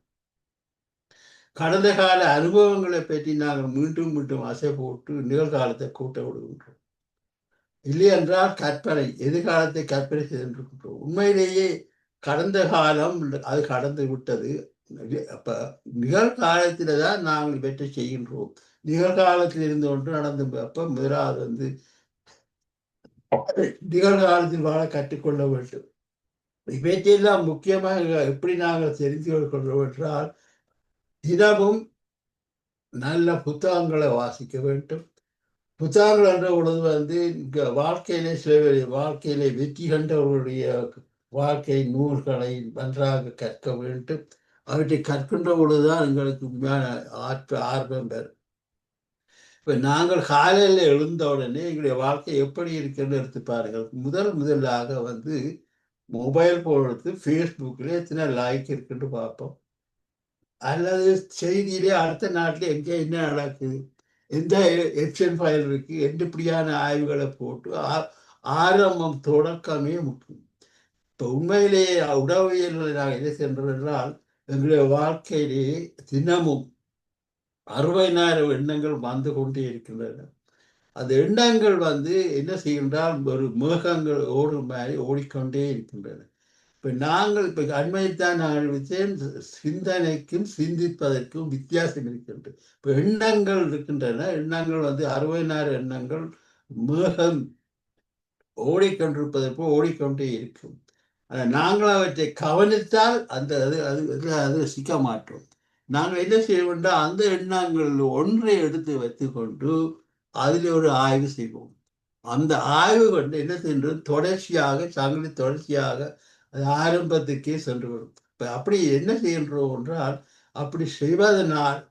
Speaker 4: கடந்த கால அனுபவங்களை பற்றி நாங்கள் மீண்டும் மீண்டும் அசை போட்டு நிகழ்காலத்தை கூட்ட விடுகின்றோம். இல்லை என்றால் கற்பனை, எதிர்காலத்தை கற்பனை செய்திருக்கின்றோம். உண்மையிலேயே கடந்த காலம் அது கடந்து விட்டது. அப்ப நிகழ்காலத்தில தான் நாங்கள் இவற்றை செய்கின்றோம். நிகழ்காலத்தில் இருந்து ஒன்று நடந்து அப்ப முதலாவது நிகழ்காலத்தில் வாழ கற்றுக்கொள்ள வேண்டும். இவற்றையெல்லாம் முக்கியமாக எப்படி நாங்கள் தெரிந்து கொள்கிறோம் என்றால், தினமும் நல்ல புத்தகங்களை வாசிக்க வேண்டும். புத்தகங்கள் என்ற பொழுது வாழ்க்கையிலே வாழ்க்கையிலே வெற்றி கண்டவர்களுடைய வாழ்க்கை நூல்களை நன்றாக கற்க வேண்டும். அவற்றை கற்கின்ற பொழுதுதான் எங்களுக்கு உண்மையான ஆர்வம் பெறும். இப்ப நாங்கள் காலையில் எழுந்த உடனே எங்களுடைய வாழ்க்கை எப்படி இருக்குன்னு எடுத்து பாருங்கள். முதலாக மொபைல் போன் எடுத்து ஃபேஸ்புக்கில் எத்தனை லைக் இருக்குன்னு பார்ப்போம். அல்லது செய்தியிலே அடுத்த நாட்டில் எங்கே என்ன நடக்குது, எந்த எக்ஸல் ஃபைல் இருக்கு, எப்படியான ஆய்வுகளை போட்டு ஆரம்பம் தொடக்கமே முக்கியம். இப்போ உண்மையிலேயே உடவியல்களை நாங்கள் என்ன சென்றோம் என்றால், எங்களுடைய வாழ்க்கையிலேயே தினமும் 60,000 எண்ணங்கள் கொண்டே இருக்கின்றன. அந்த எண்ணங்கள் என்ன செய்கின்றால் ஒரு மேகங்கள் ஓடும் மாதிரி ஓடிக்கொண்டே இருக்கின்றன. இப்போ நாங்கள் அண்மைத்தான் நான் அறிவித்தேன், சிந்தனைக்கும் சிந்திப்பதற்கும் வித்தியாசம் இருக்கின்றது. இப்போ எண்ணங்கள் இருக்கின்றன. எண்ணங்கள் 60,000 எண்ணங்கள் மேகம் ஓடிக்கொண்டிருப்பதற்கு ஓடிக்கொண்டே இருக்கும். நாங்கள் அவற்றை கவனித்தால் அந்த அது அது அது சிக்க மாட்டோம். நாங்கள் என்ன செய்ய வேண்டாம், அந்த எண்ணங்கள் ஒன்றை எடுத்து வைத்துக்கொண்டு அதில் ஒரு ஆய்வு செய்வோம். அந்த ஆய்வு கொண்டு என்ன செய்யறது, தொடர்ச்சியாக சங்கிலி தொடர்ச்சியாக அது ஆரம்பத்துக்கே சென்று வரும். இப்போ அப்படி என்ன செய்கின்றோம் என்றால், அப்படி செய்வதனால்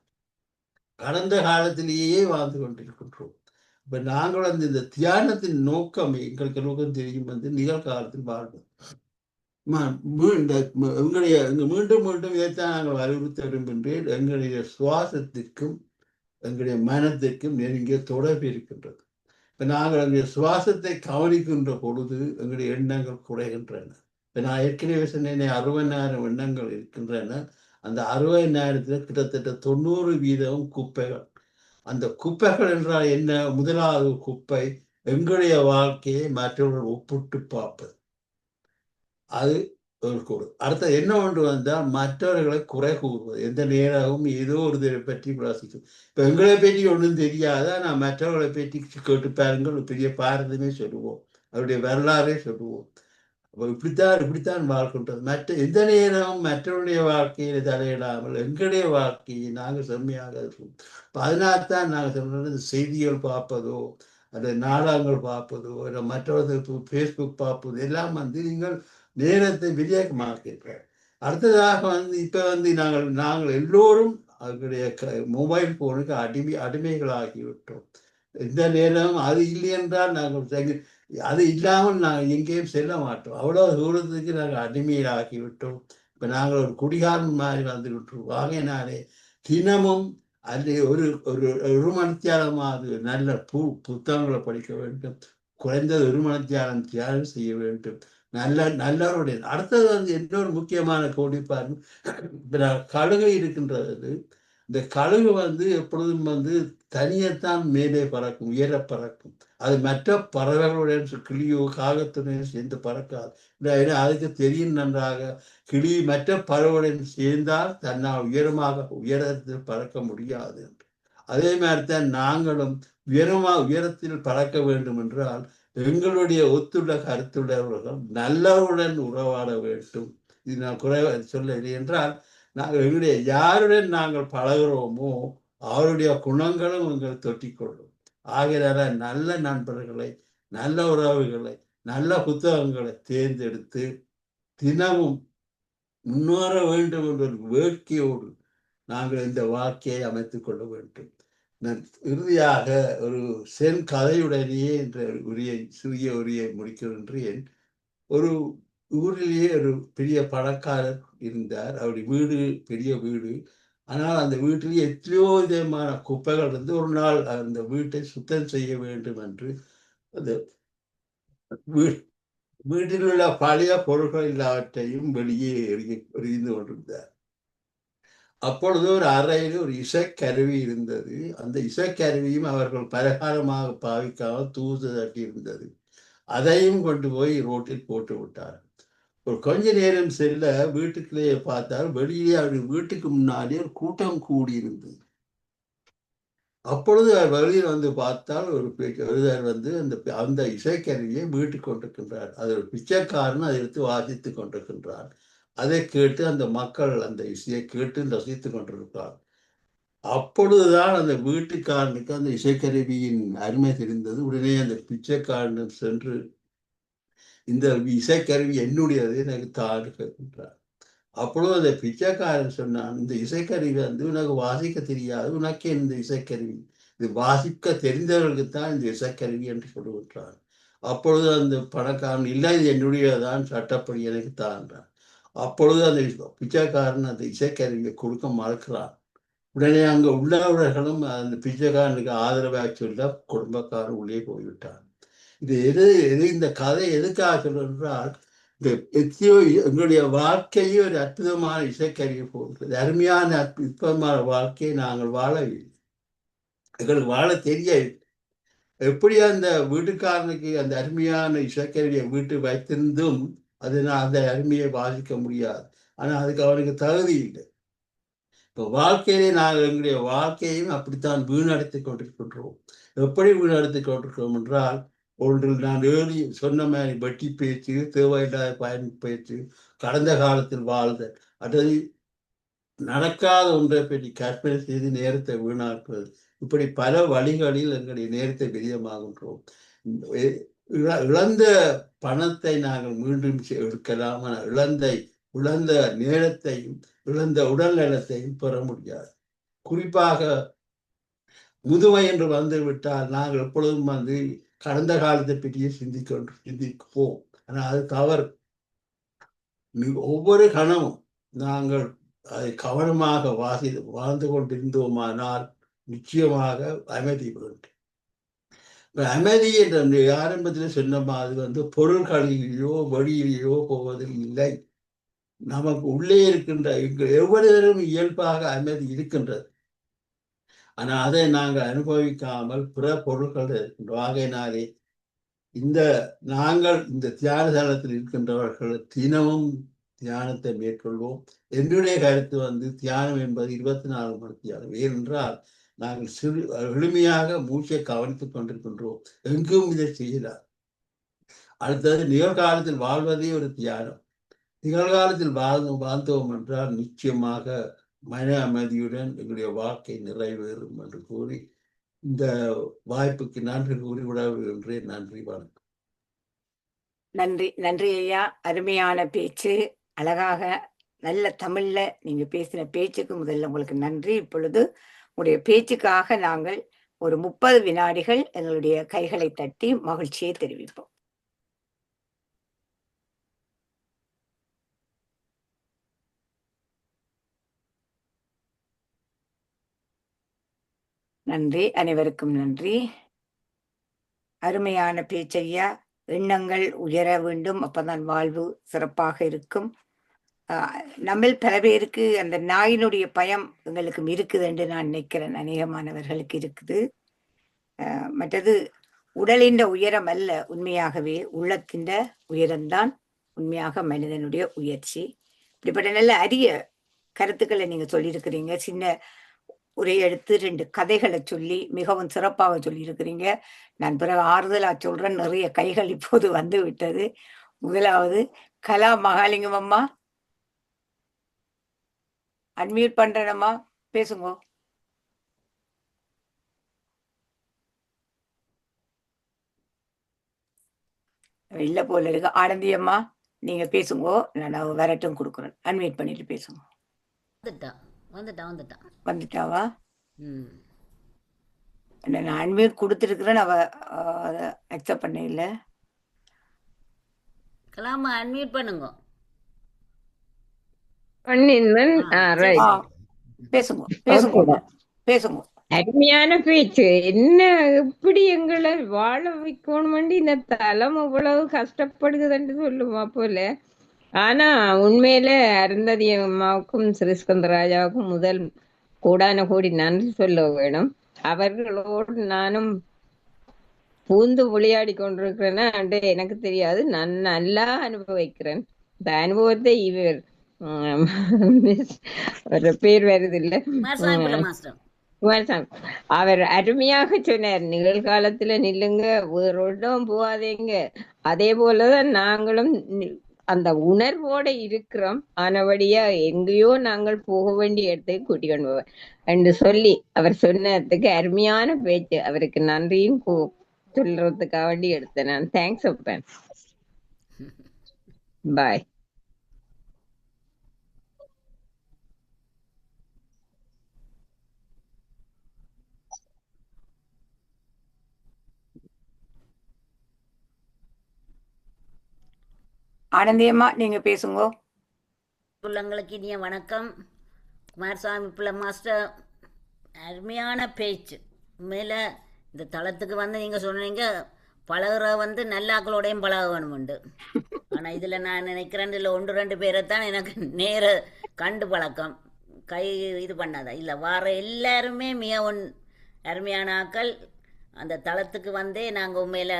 Speaker 4: கடந்த காலத்திலேயே வாழ்ந்து கொண்டிருக்கின்றோம். இப்ப நாங்கள் வந்து இந்த தியானத்தின் நோக்கம், எங்களுக்கு நோக்கம் தெரியும் வந்து நிகழ்காலத்தில் வாழ்வோம். மீண்டும் மீண்டும் இதைத்தான் நாங்கள் வலியுறுத்த விரும்புகின்றேன். எங்களுடைய சுவாசத்திற்கும் எங்களுடைய மனத்திற்கும் நெருங்கிய தொடர்பு இருக்கின்றது. இப்ப நாங்கள் எங்களுடைய சுவாசத்தை கவனிக்கின்ற பொழுது எங்களுடைய எண்ணங்கள் குறைகின்றன. இப்ப நான் ஏற்கனவே சொன்னேன் 60,000 எண்ணங்கள் இருக்கின்றன. அந்த 60,000 கிட்டத்தட்ட 90% குப்பைகள். அந்த குப்பைகள் என்றால் என்ன? முதலாவது குப்பை எங்களுடைய வாழ்க்கையை மற்றவர்கள் ஒப்பிட்டு பார்ப்பது, அது ஒரு கூறு. அடுத்தது என்ன ஒன்று வந்தால் மற்றவர்களை குறை கூறுவது. எந்த நேரமும் ஏதோ ஒரு பற்றி விளாசிக்கும். இப்போ எங்களை பற்றி ஒன்றும் தெரியாதா, நான் மற்றவர்களை பற்றி கேட்டு பாருங்கள், பெரிய பாரதமே சொல்லுவோம், அவருடைய வரலாறே சொல்லுவோம். அப்போ இப்படித்தான் வாழ்க்கின்றது. மற்ற எந்த நேரமும் மற்றவருடைய வாழ்க்கையில் தலையிடாமல் எங்களுடைய வாழ்க்கையை நாங்கள் செம்மையாக இருக்கும். இப்போ அதனால்தான் நாங்கள் சொல்றது, இந்த செய்திகள் பார்ப்பதோ அல்லது நாடகங்கள் பார்ப்பதோ இல்லை மற்றவர்களுக்கு ஃபேஸ்புக் பார்ப்பதோ எல்லாம் வந்து நீங்கள் நேரத்தை விவேகமாக்கிறீர்கள். அடுத்ததாக வந்து இப்போ வந்து நாங்கள் எல்லோரும் அவர்களுடைய மொபைல் போனுக்கு அடிமைகளாகிவிட்டோம். எந்த நேரம் அது இல்லை என்றால் நாங்கள் அது இல்லாமல் நாங்கள் எங்கேயும் செல்ல மாட்டோம். அவ்வளோ தூரத்துக்கு நாங்கள் அடிமையாகிவிட்டோம். இப்போ நாங்கள் ஒரு குடிகாரன் மாதிரி வந்து விட்டுருவோம். ஆகையினாலே தினமும் அது ஒரு மணித்தியாலமாக நல்ல புத்தகங்களை படிக்க வேண்டும். குறைந்தது ஒரு மணித்தியாலம் தியானம் செய்ய வேண்டும். நல்லவருடைய. அடுத்தது வந்து இன்னொரு முக்கியமான கோடிப்பாரு, கழுகு இருக்கின்றது. இந்த கழுகு வந்து எப்பொழுதும் வந்து தனியத்தான் மேலே பறக்கும், உயர பறக்கும். அது மற்ற பறவைகளுடன் கிளியோ காகத்துடன் சேர்ந்து பறக்காது. ஏன்னா அதுக்கு தெரியும் நன்றாக, கிளி மற்ற பறவையுடன் சேர்ந்தால் தன்னால் உயரத்தில் பறக்க முடியாது என்று. அதே மாதிரிதான் நாங்களும் உயரத்தில் பறக்க வேண்டும் என்றால் எங்களுடைய ஒத்துள்ள கருத்துள்ளவர்கள் நல்லவருடன் உறவாட வேண்டும். இது நான் குறைவா சொல்லவில்லை என்றால், நாங்கள் எங்களுடைய யாருடன் நாங்கள் பழகிறோமோ அவருடைய குணங்களும் எங்கள் தொட்டிக்கொள்ளும். ஆகையால நல்ல நண்பர்களை, நல்ல உறவுகளை, நல்ல புத்தகங்களை தேர்ந்தெடுத்து தினமும் முன்னேற வேண்டும் என்ற ஒரு வேட்கையோடு நாங்கள் இந்த வாழ்க்கையை அமைத்துக் கொள்ள வேண்டும். இறுதியாக ஒரு சென் கதையுடனேயே என்ற சிறிய உரையை முடிக்கின்றேன். ஒரு ஊரிலேயே ஒரு பெரிய பணக்காரர் இருந்தார். அவருடைய வீடு பெரிய வீடு. ஆனால் அந்த வீட்டிலேயே எத்தனையோ விதமான குப்பைகள் இருந்து ஒரு நாள் அந்த வீட்டை சுத்தம் செய்ய வேண்டும் என்று அந்த வீட்டில் உள்ள பழைய பொருட்கள் எல்லாவற்றையும் வெளியே எறிந்து கொண்டிருந்தார். அப்பொழுது ஒரு அறையில் ஒரு இசைக்கருவி இருந்தது. அந்த இசைக்கருவியும் அவர்கள் பலகாரமாக பாவிக்காமல் தூசு தட்டி இருந்தது. அதையும் கொண்டு போய் ரோட்டில் போட்டு விட்டார். ஒரு கொஞ்ச நேரம் செல்ல வீட்டுக்குள்ளேயே பார்த்தால் வெளியே அவருடைய வீட்டுக்கு முன்னாடி ஒரு கூட்டம் கூடியிருந்தது. அப்பொழுது அவர் வெளியில் வந்து பார்த்தால் ஒருவர் வந்து அந்த இசைக்கருவியை மீட்டுக் கொண்டிருக்கின்றார். அது ஒரு பிச்சைக்காரன் அதை எடுத்து வாசித்துக் கொண்டிருக்கின்றார். அதை கேட்டு அந்த மக்கள் அந்த இசையை கேட்டு ரசித்துக் கொண்டிருக்கிறார். அப்பொழுதுதான் அந்த வீட்டுக்காரனுக்கு அந்த இசைக்கருவியின் அருமை தெரிந்தது. உடனே அந்த பிச்சைக்காரன் சென்று, இந்த இசைக்கருவி என்னுடையது, எனக்கு தாடு கேட்கின்றார். அப்பொழுது அந்த பிச்சைக்காரன் சொன்னான், இந்த இசைக்கருவி வந்து உனக்கு வாசிக்க தெரியாது, உனக்கு இந்த இசைக்கருவி, இது வாசிக்க தெரிந்தவர்களுக்குத்தான் இந்த இசைக்கருவி என்று சொல்லுகின்றான். அப்பொழுது அந்த பணக்காரன், இல்லை இது என்னுடையதான், சட்டப்படி எனக்கு தான்றான். அப்பொழுது அந்த பிச்சைக்காரன் அந்த இசைக்கருவியை கொடுக்க மறுக்கிறான். உடனே அங்க உள்ளவர்களும் அந்த பிச்சைக்காரனுக்கு ஆதரவாக சொல்ல குடும்பக்காரன் உள்ளே போய்விட்டான். இது இந்த கதை எதுக்காக சொல்றால், இந்த எத்தனையோ எங்களுடைய வாழ்க்கையே ஒரு அற்புதமான இசைக்கருவி போன்றது. அருமையான அற்புதமான வாழ்க்கையை நாங்கள் வாழவில்லை, எங்களுக்கு வாழ தெரியவில்லை. எப்படி அந்த வீட்டுக்காரனுக்கு அந்த அருமையான இசைக்கருவியை வீட்டு வைத்திருந்தும் அதனால் அந்த அருமையை வாசிக்க முடியாது. ஆனா அதுக்கு அவனுக்கு தகுதி இல்லை. இப்போ வாழ்க்கையிலே நாங்கள் எங்களுடைய வாழ்க்கையையும் அப்படித்தான் வீணடித்துக் கொண்டிருக்கின்றோம். எப்படி வீணடித்துக் கொண்டிருக்கிறோம் என்றால், ஒன்றில் நான் சொன்ன மாதிரி வட்டி பேச்சு, தேவையில்லாத பயன் பேச்சு, கடந்த காலத்தில் வாழ்ந்த அல்லது நடக்காத ஒன்றை பற்றி கற்பனை செய்து நேரத்தை வீணாக்குவது, இப்படி பல வழிகளில் எங்களுடைய நேரத்தை விரயமாகின்றோம். இழந்த பணத்தை நாங்கள் மீண்டும் எடுக்கலாம், இழந்த நேரத்தையும் இழந்த உடல் நலத்தையும் பெற முடியாது. குறிப்பாக முதுமை என்று வந்து விட்டால் நாங்கள் எப்பொழுதும் கடந்த காலத்தை பற்றியே சிந்திப்போம். ஆனால் அது தவறு. ஒவ்வொரு கணமும் நாங்கள் அதை கவனமாக வாழ்ந்து கொண்டிருந்தோமானால் நிச்சயமாக அமைதி வேண்டும். அமைதி என்ற ஆரம்பத்தில் சொன்ன மாதிரி பொருள்களிலேயோ வெளியிலேயோ போவதில் இல்லை. நமக்கு உள்ளே இருக்கின்ற எவ்வளவு இயல்பாக அமைதி இருக்கின்றது. ஆனால் அதை நாங்கள் அனுபவிக்காமல் பிற பொருட்கள் இருக்கின்ற ஆகையினாலே நாங்கள் இந்த தியான தளத்தில் இருக்கின்றவர்கள் தினமும் தியானத்தை மேற்கொள்வோம். என்னுடைய கருத்து தியானம் என்பது 24 மணி தியானம். ஏனென்றால் நாங்கள் எளிமையாக மூச்சை கவனித்துக் கொண்டிருக்கின்றோம். எங்கும் இதை செய்யலாம். அடுத்தது நிகழ்காலத்தில் வாழ்வதே ஒரு தியானம். நிகழ்காலத்தில் வாழ்ந்தோம் என்றால் நிச்சயமாக மன அமைதியுடன் எங்களுடைய வாழ்க்கை நிறைவேறும் என்று கூறி இந்த வாய்ப்புக்கு நன்றி கூறி விடைபெறுகின்றேன். நன்றி, வணக்கம்.
Speaker 1: நன்றி, நன்றி ஐயா. அருமையான பேச்சு, அழகாக நல்ல தமிழ்ல நீங்க பேசின பேச்சுக்கு முதல்ல உங்களுக்கு நன்றி. இப்பொழுது உங்களுடைய பேச்சுக்காக நாங்கள் ஒரு 30 வினாடிகள் எங்களுடைய கைகளை தட்டி மகிழ்ச்சியை தெரிவிப்போம். நன்றி, அனைவருக்கும் நன்றி. அருமையான பேச்சையா. எண்ணங்கள் உயர வேண்டும், அப்பதான் வாழ்வு சிறப்பாக இருக்கும். நம்மில் பல பேருக்கு அந்த நாயினுடைய பயம் எங்களுக்கும் இருக்குது என்று நான் நினைக்கிறேன். அநேகமானவர்களுக்கு இருக்குது. மற்றது உடலின் உயரம் அல்ல, உண்மையாகவே உள்ளத்தின் உயரம்தான் உண்மையாக மனிதனுடைய உயர்ச்சி. இப்படிப்பட்ட நல்ல அரிய கருத்துக்களை நீங்க சொல்லியிருக்கிறீங்க. சின்ன ஒரே எடுத்து 2 கதைகளை சொல்லி மிகவும் சிறப்பாக சொல்லியிருக்கிறீங்க. நான் பிறகு ஆறுதலா சொல்றேன். நிறைய கைகள் இப்போது வந்து விட்டது. முதலாவது கலா மகாலிங்கம் அம்மா, அன்மியூட் பண்றேனம்மா, பேசுங்க. இல்ல போல இருக்கு. ஆனந்தி அம்மா, நீங்க பேசுங்க. நான் வரட்டும் கொடுக்குறேன். அன்மியூட் பண்ணிட்டு பேசுங்க. வந்துட்டாவா? நான் அன்மியூட் கொடுத்துருக்குறேன். அவ அதை அக்செப்ட் பண்ண இல்லை.
Speaker 5: கலாமா அன்மியூட் பண்ணுங்க.
Speaker 1: பேசுங்க பேசுங்க பேசுங்க.
Speaker 6: அருமையான பேச்சு. என்ன எப்படி எங்களை வாழ வைக்கணும், இந்த தலம் இவ்வளவு கஷ்டப்படுகுதுன்னு சொல்லுவா போல. ஆனா உண்மையில அருந்ததி அம்மாவுக்கும் ஸ்ரீஸ்கந்தராஜாவுக்கும் முதல் கோடான கோடி நன்றி சொல்ல வேணும். அவர்களோடு நானும் பூந்து விளையாடி கொண்டிருக்கிறேன்னா எனக்கு தெரியாது. நான் நல்லா அனுபவிக்கிறேன். இந்த அனுபவத்தை இவர் பேர் வருது இல்ல, அவர் அருமையாக சொன்னார். நிகழ்காலத்துல நில்லுங்க, வேறொன்றும் போகாதீங்க. அதே போலதான் நாங்களும் அந்த உணர்வோட இருக்கிறோம். ஆனபடியா எங்கேயோ நாங்கள் போக வேண்டிய இடத்துக்கு கூட்டிக் கொண்டு போவேன் என்று சொல்லி அவர் சொன்னதுக்கு அருமையான பேச்சு. அவருக்கு நன்றியும் சொல்றதுக்காக வேண்டி எடுத்தேன் நான். தேங்க்ஸ் அப்பன். பாய்.
Speaker 1: ஆனந்தியம்மா, நீங்க பேசுங்க.
Speaker 5: பிள்ளைங்களுக்கு இனிய வணக்கம். குமாரசாமி பிள்ளை மாஸ்டர், அருமையான பேச்சு. உண்மையில் இந்த தளத்துக்கு நீங்கள் சொன்னீங்க பழகுற நல்லாக்களோடையும் பழக வேணுமுண்டு. ஆனால் இதில் நான் நினைக்கிறேன், இதில் 1-2 பேரைத்தான் எனக்கு நேர கண்டு பழக்கம், கை இது பண்ணாதான் இல்லை. வார எல்லாருமே மிகவும் அருமையான ஆக்கள். அந்த தளத்துக்கு நாங்கள் உண்மையில்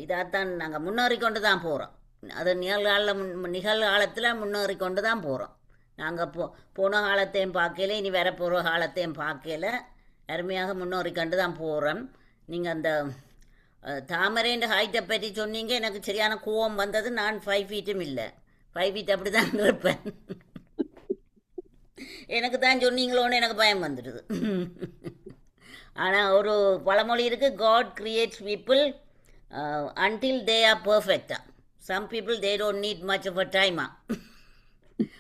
Speaker 5: இதாகத்தான் நாங்கள் முன்னேறி கொண்டு தான் போகிறோம். அது நிகழ்காலத்தில் முன்னேறி கொண்டு தான் போகிறோம். நாங்கள் போன காலத்தையும் பார்க்கல, இனி வரப்போகிற காலத்தையும் பார்க்கல, அருமையாக முன்னேறி கொண்டு தான் போகிறோம். நீங்கள் அந்த தாமரைன்ற ஹைட்டை பற்றி சொன்னீங்க, எனக்கு சரியான கோவம் வந்தது. நான் 5 ஃபீட்டும் இல்லை, 5 ஃபீட் அப்படி தான் இருப்பேன். எனக்கு தான் சொன்னீங்களோன்னு எனக்கு பயம் வந்துடுது. ஆனால் ஒரு பழமொழி இருக்குது, God creates people until they are பர்ஃபெக்டா. Some people they don't need much of a டைமா.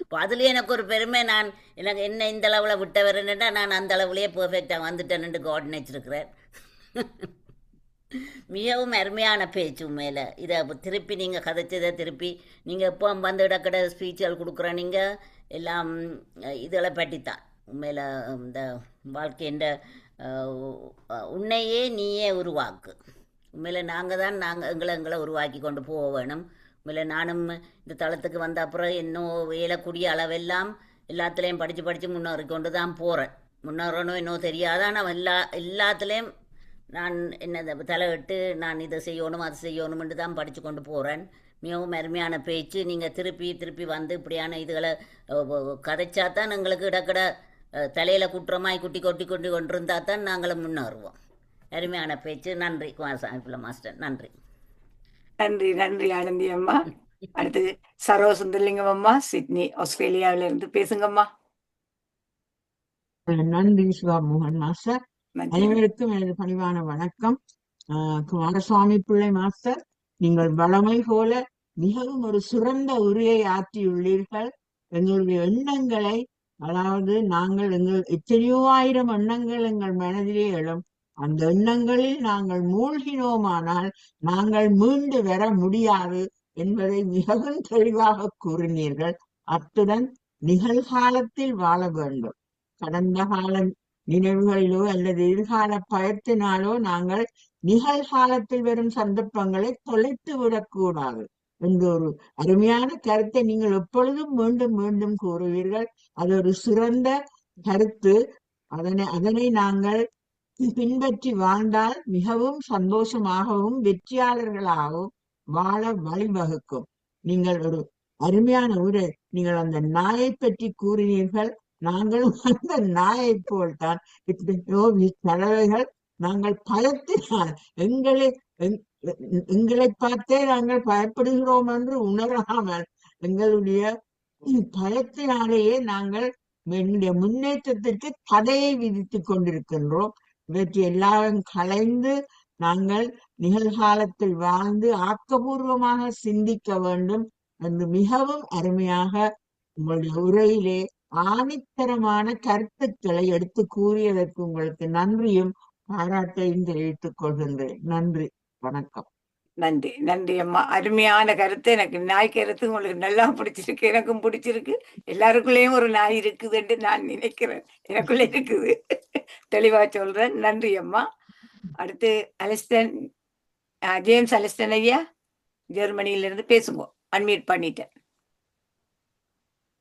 Speaker 5: இப்போ அதுலேயே எனக்கு ஒரு பெருமை, நான் எனக்கு என்ன இந்த அளவில் விட்ட வரேன்டா, நான் அந்த அளவுலேயே பர்ஃபெக்டாக வந்துட்டேன்ட்டு காட் நினச்சிருக்கிறேன். மிகவும் அருமையான பேச்சு உண்மையில். இதை திருப்பி நீங்கள் கதைச்சதை திருப்பி நீங்கள் எப்போ வந்து இடக்கடை ஸ்பீச்சுகள் கொடுக்குற நீங்கள் எல்லாம் இதில் பற்றித்தான் உண்மையில். இந்த வாழ்க்கைன்ற உன்னையே நீயே உருவாக்கு. உண்மையில் நாங்கள் தான் எங்களை உருவாக்கி கொண்டு போக வேணும். உண்மையில் நானும் இந்த தளத்துக்கு வந்த அப்புறம் இன்னும் இயலக்கூடிய அளவெல்லாம் எல்லாத்துலேயும் படித்து முன்னேறி கொண்டு தான் போகிறேன். முன்னேறணும் இன்னும் தெரியாது, ஆனால் எல்லாத்துலேயும் நான் என்ன தலையிட்டு நான் இதை செய்யணும் அது செய்யணும்னு தான் படித்து கொண்டு போகிறேன். மிகவும் அருமையான பேச்சு. நீங்கள் திருப்பி வந்து இப்படியான இதுகளை கதைச்சா தான் எங்களுக்கு இடக்கட தலையில் குற்றமாய் குட்டி கொண்டிருந்தால் தான் நாங்களும் முன்னேறுவோம். அருமையான பேச்சு. நன்றி குமாரசாமி பிள்ளை மாஸ்டர். நன்றி
Speaker 1: நன்றி நன்றி ஆனந்தி அம்மா. அடுத்து சரோ சுந்தரலிங்கம் அம்மா, சிட்னி ஆஸ்திரேலியாவில இருந்து பேசுங்கம்மா.
Speaker 7: நன்றி சிவா மோகன் மாஸ்டர்.
Speaker 1: நன்றி.
Speaker 7: அனைவருக்கும் எனது பணிவான வணக்கம். குமாரசுவாமி பிள்ளை மாஸ்டர், நீங்கள் வளமை போல மிகவும் ஒரு சிறந்த உரையை ஆற்றியுள்ளீர்கள். எங்களுடைய எண்ணங்களை, அதாவது நாங்கள் எத்தனையோ ஆயிரம் எண்ணங்கள் எங்கள் மனதிலே எழும். அந்த எண்ணங்களில் நாங்கள் மூழ்கினோமானால் நாங்கள் மீண்டு வர முடியாது என்பதை மிகவும் தெளிவாக கூறினீர்கள். அத்துடன் நிகழ்காலத்தில் வாழ வேண்டும். கடந்த கால நினைவுகளிலோ அல்லது எதிர்கால பயத்தினாலோ நாங்கள் நிகழ்காலத்தில் வரும் சந்தர்ப்பங்களை தொலைத்து விடக்கூடாது என்ற ஒரு அருமையான கருத்தை நீங்கள் எப்பொழுதும் மீண்டும் மீண்டும் கூறுவீர்கள். அது ஒரு சிறந்த கருத்து. அதனை நாங்கள் பின்பற்றி வாழ்ந்தால் மிகவும் சந்தோஷமாகவும் வெற்றியாளர்களாகவும் வாழ வழிவகுக்கும். நீங்கள் ஒரு அருமையான உரை. நீங்கள் அந்த நாயை பற்றி கூறினீர்கள். நாங்களும் அந்த நாயை போல்தான் எத்தனையோ தடவைகள் நாங்கள் பயத்தினால் எங்களை பார்த்தே நாங்கள் பயப்படுகிறோம் என்று உணராமல் எங்களுடைய பயத்தினாலேயே நாங்கள் எங்களுடைய முன்னேற்றத்திற்கு தடையை விதித்துக் கொண்டிருக்கின்றோம். இவற்றை எல்லாம் களைந்து நாங்கள் நிகழ்காலத்தில் வாழ்ந்து ஆக்கபூர்வமாக சிந்திக்க வேண்டும் என்று மிகவும் அருமையாக உங்களுடைய உரையிலே ஆணித்தரமான கருத்துக்களை எடுத்து கூறியதற்கு உங்களுக்கு நன்றியும் பாராட்டையும் தெரிவித்துக் கொள்கின்றேன். நன்றி, வணக்கம்.
Speaker 1: நன்றி நன்றி அம்மா. அருமையான கருத்து. எனக்கு நாய் கருத்து உங்களுக்கு நல்லா பிடிச்சிருக்கு, எனக்கும் பிடிச்சிருக்கு. எல்லாருக்குள்ளேயும் ஒரு நாய் இருக்குதுன்னு நான் நினைக்கிறேன். எனக்குள்ள இருக்குது, தெளிவா சொல்றேன். நன்றி அம்மா. அடுத்து அலிஸ்டன், ஜேம்ஸ் அலிஸ்டன் ஐயா, ஜெர்மனியில இருந்து பேசுங்க. அன்மியூட் பண்ணிட்டேன்.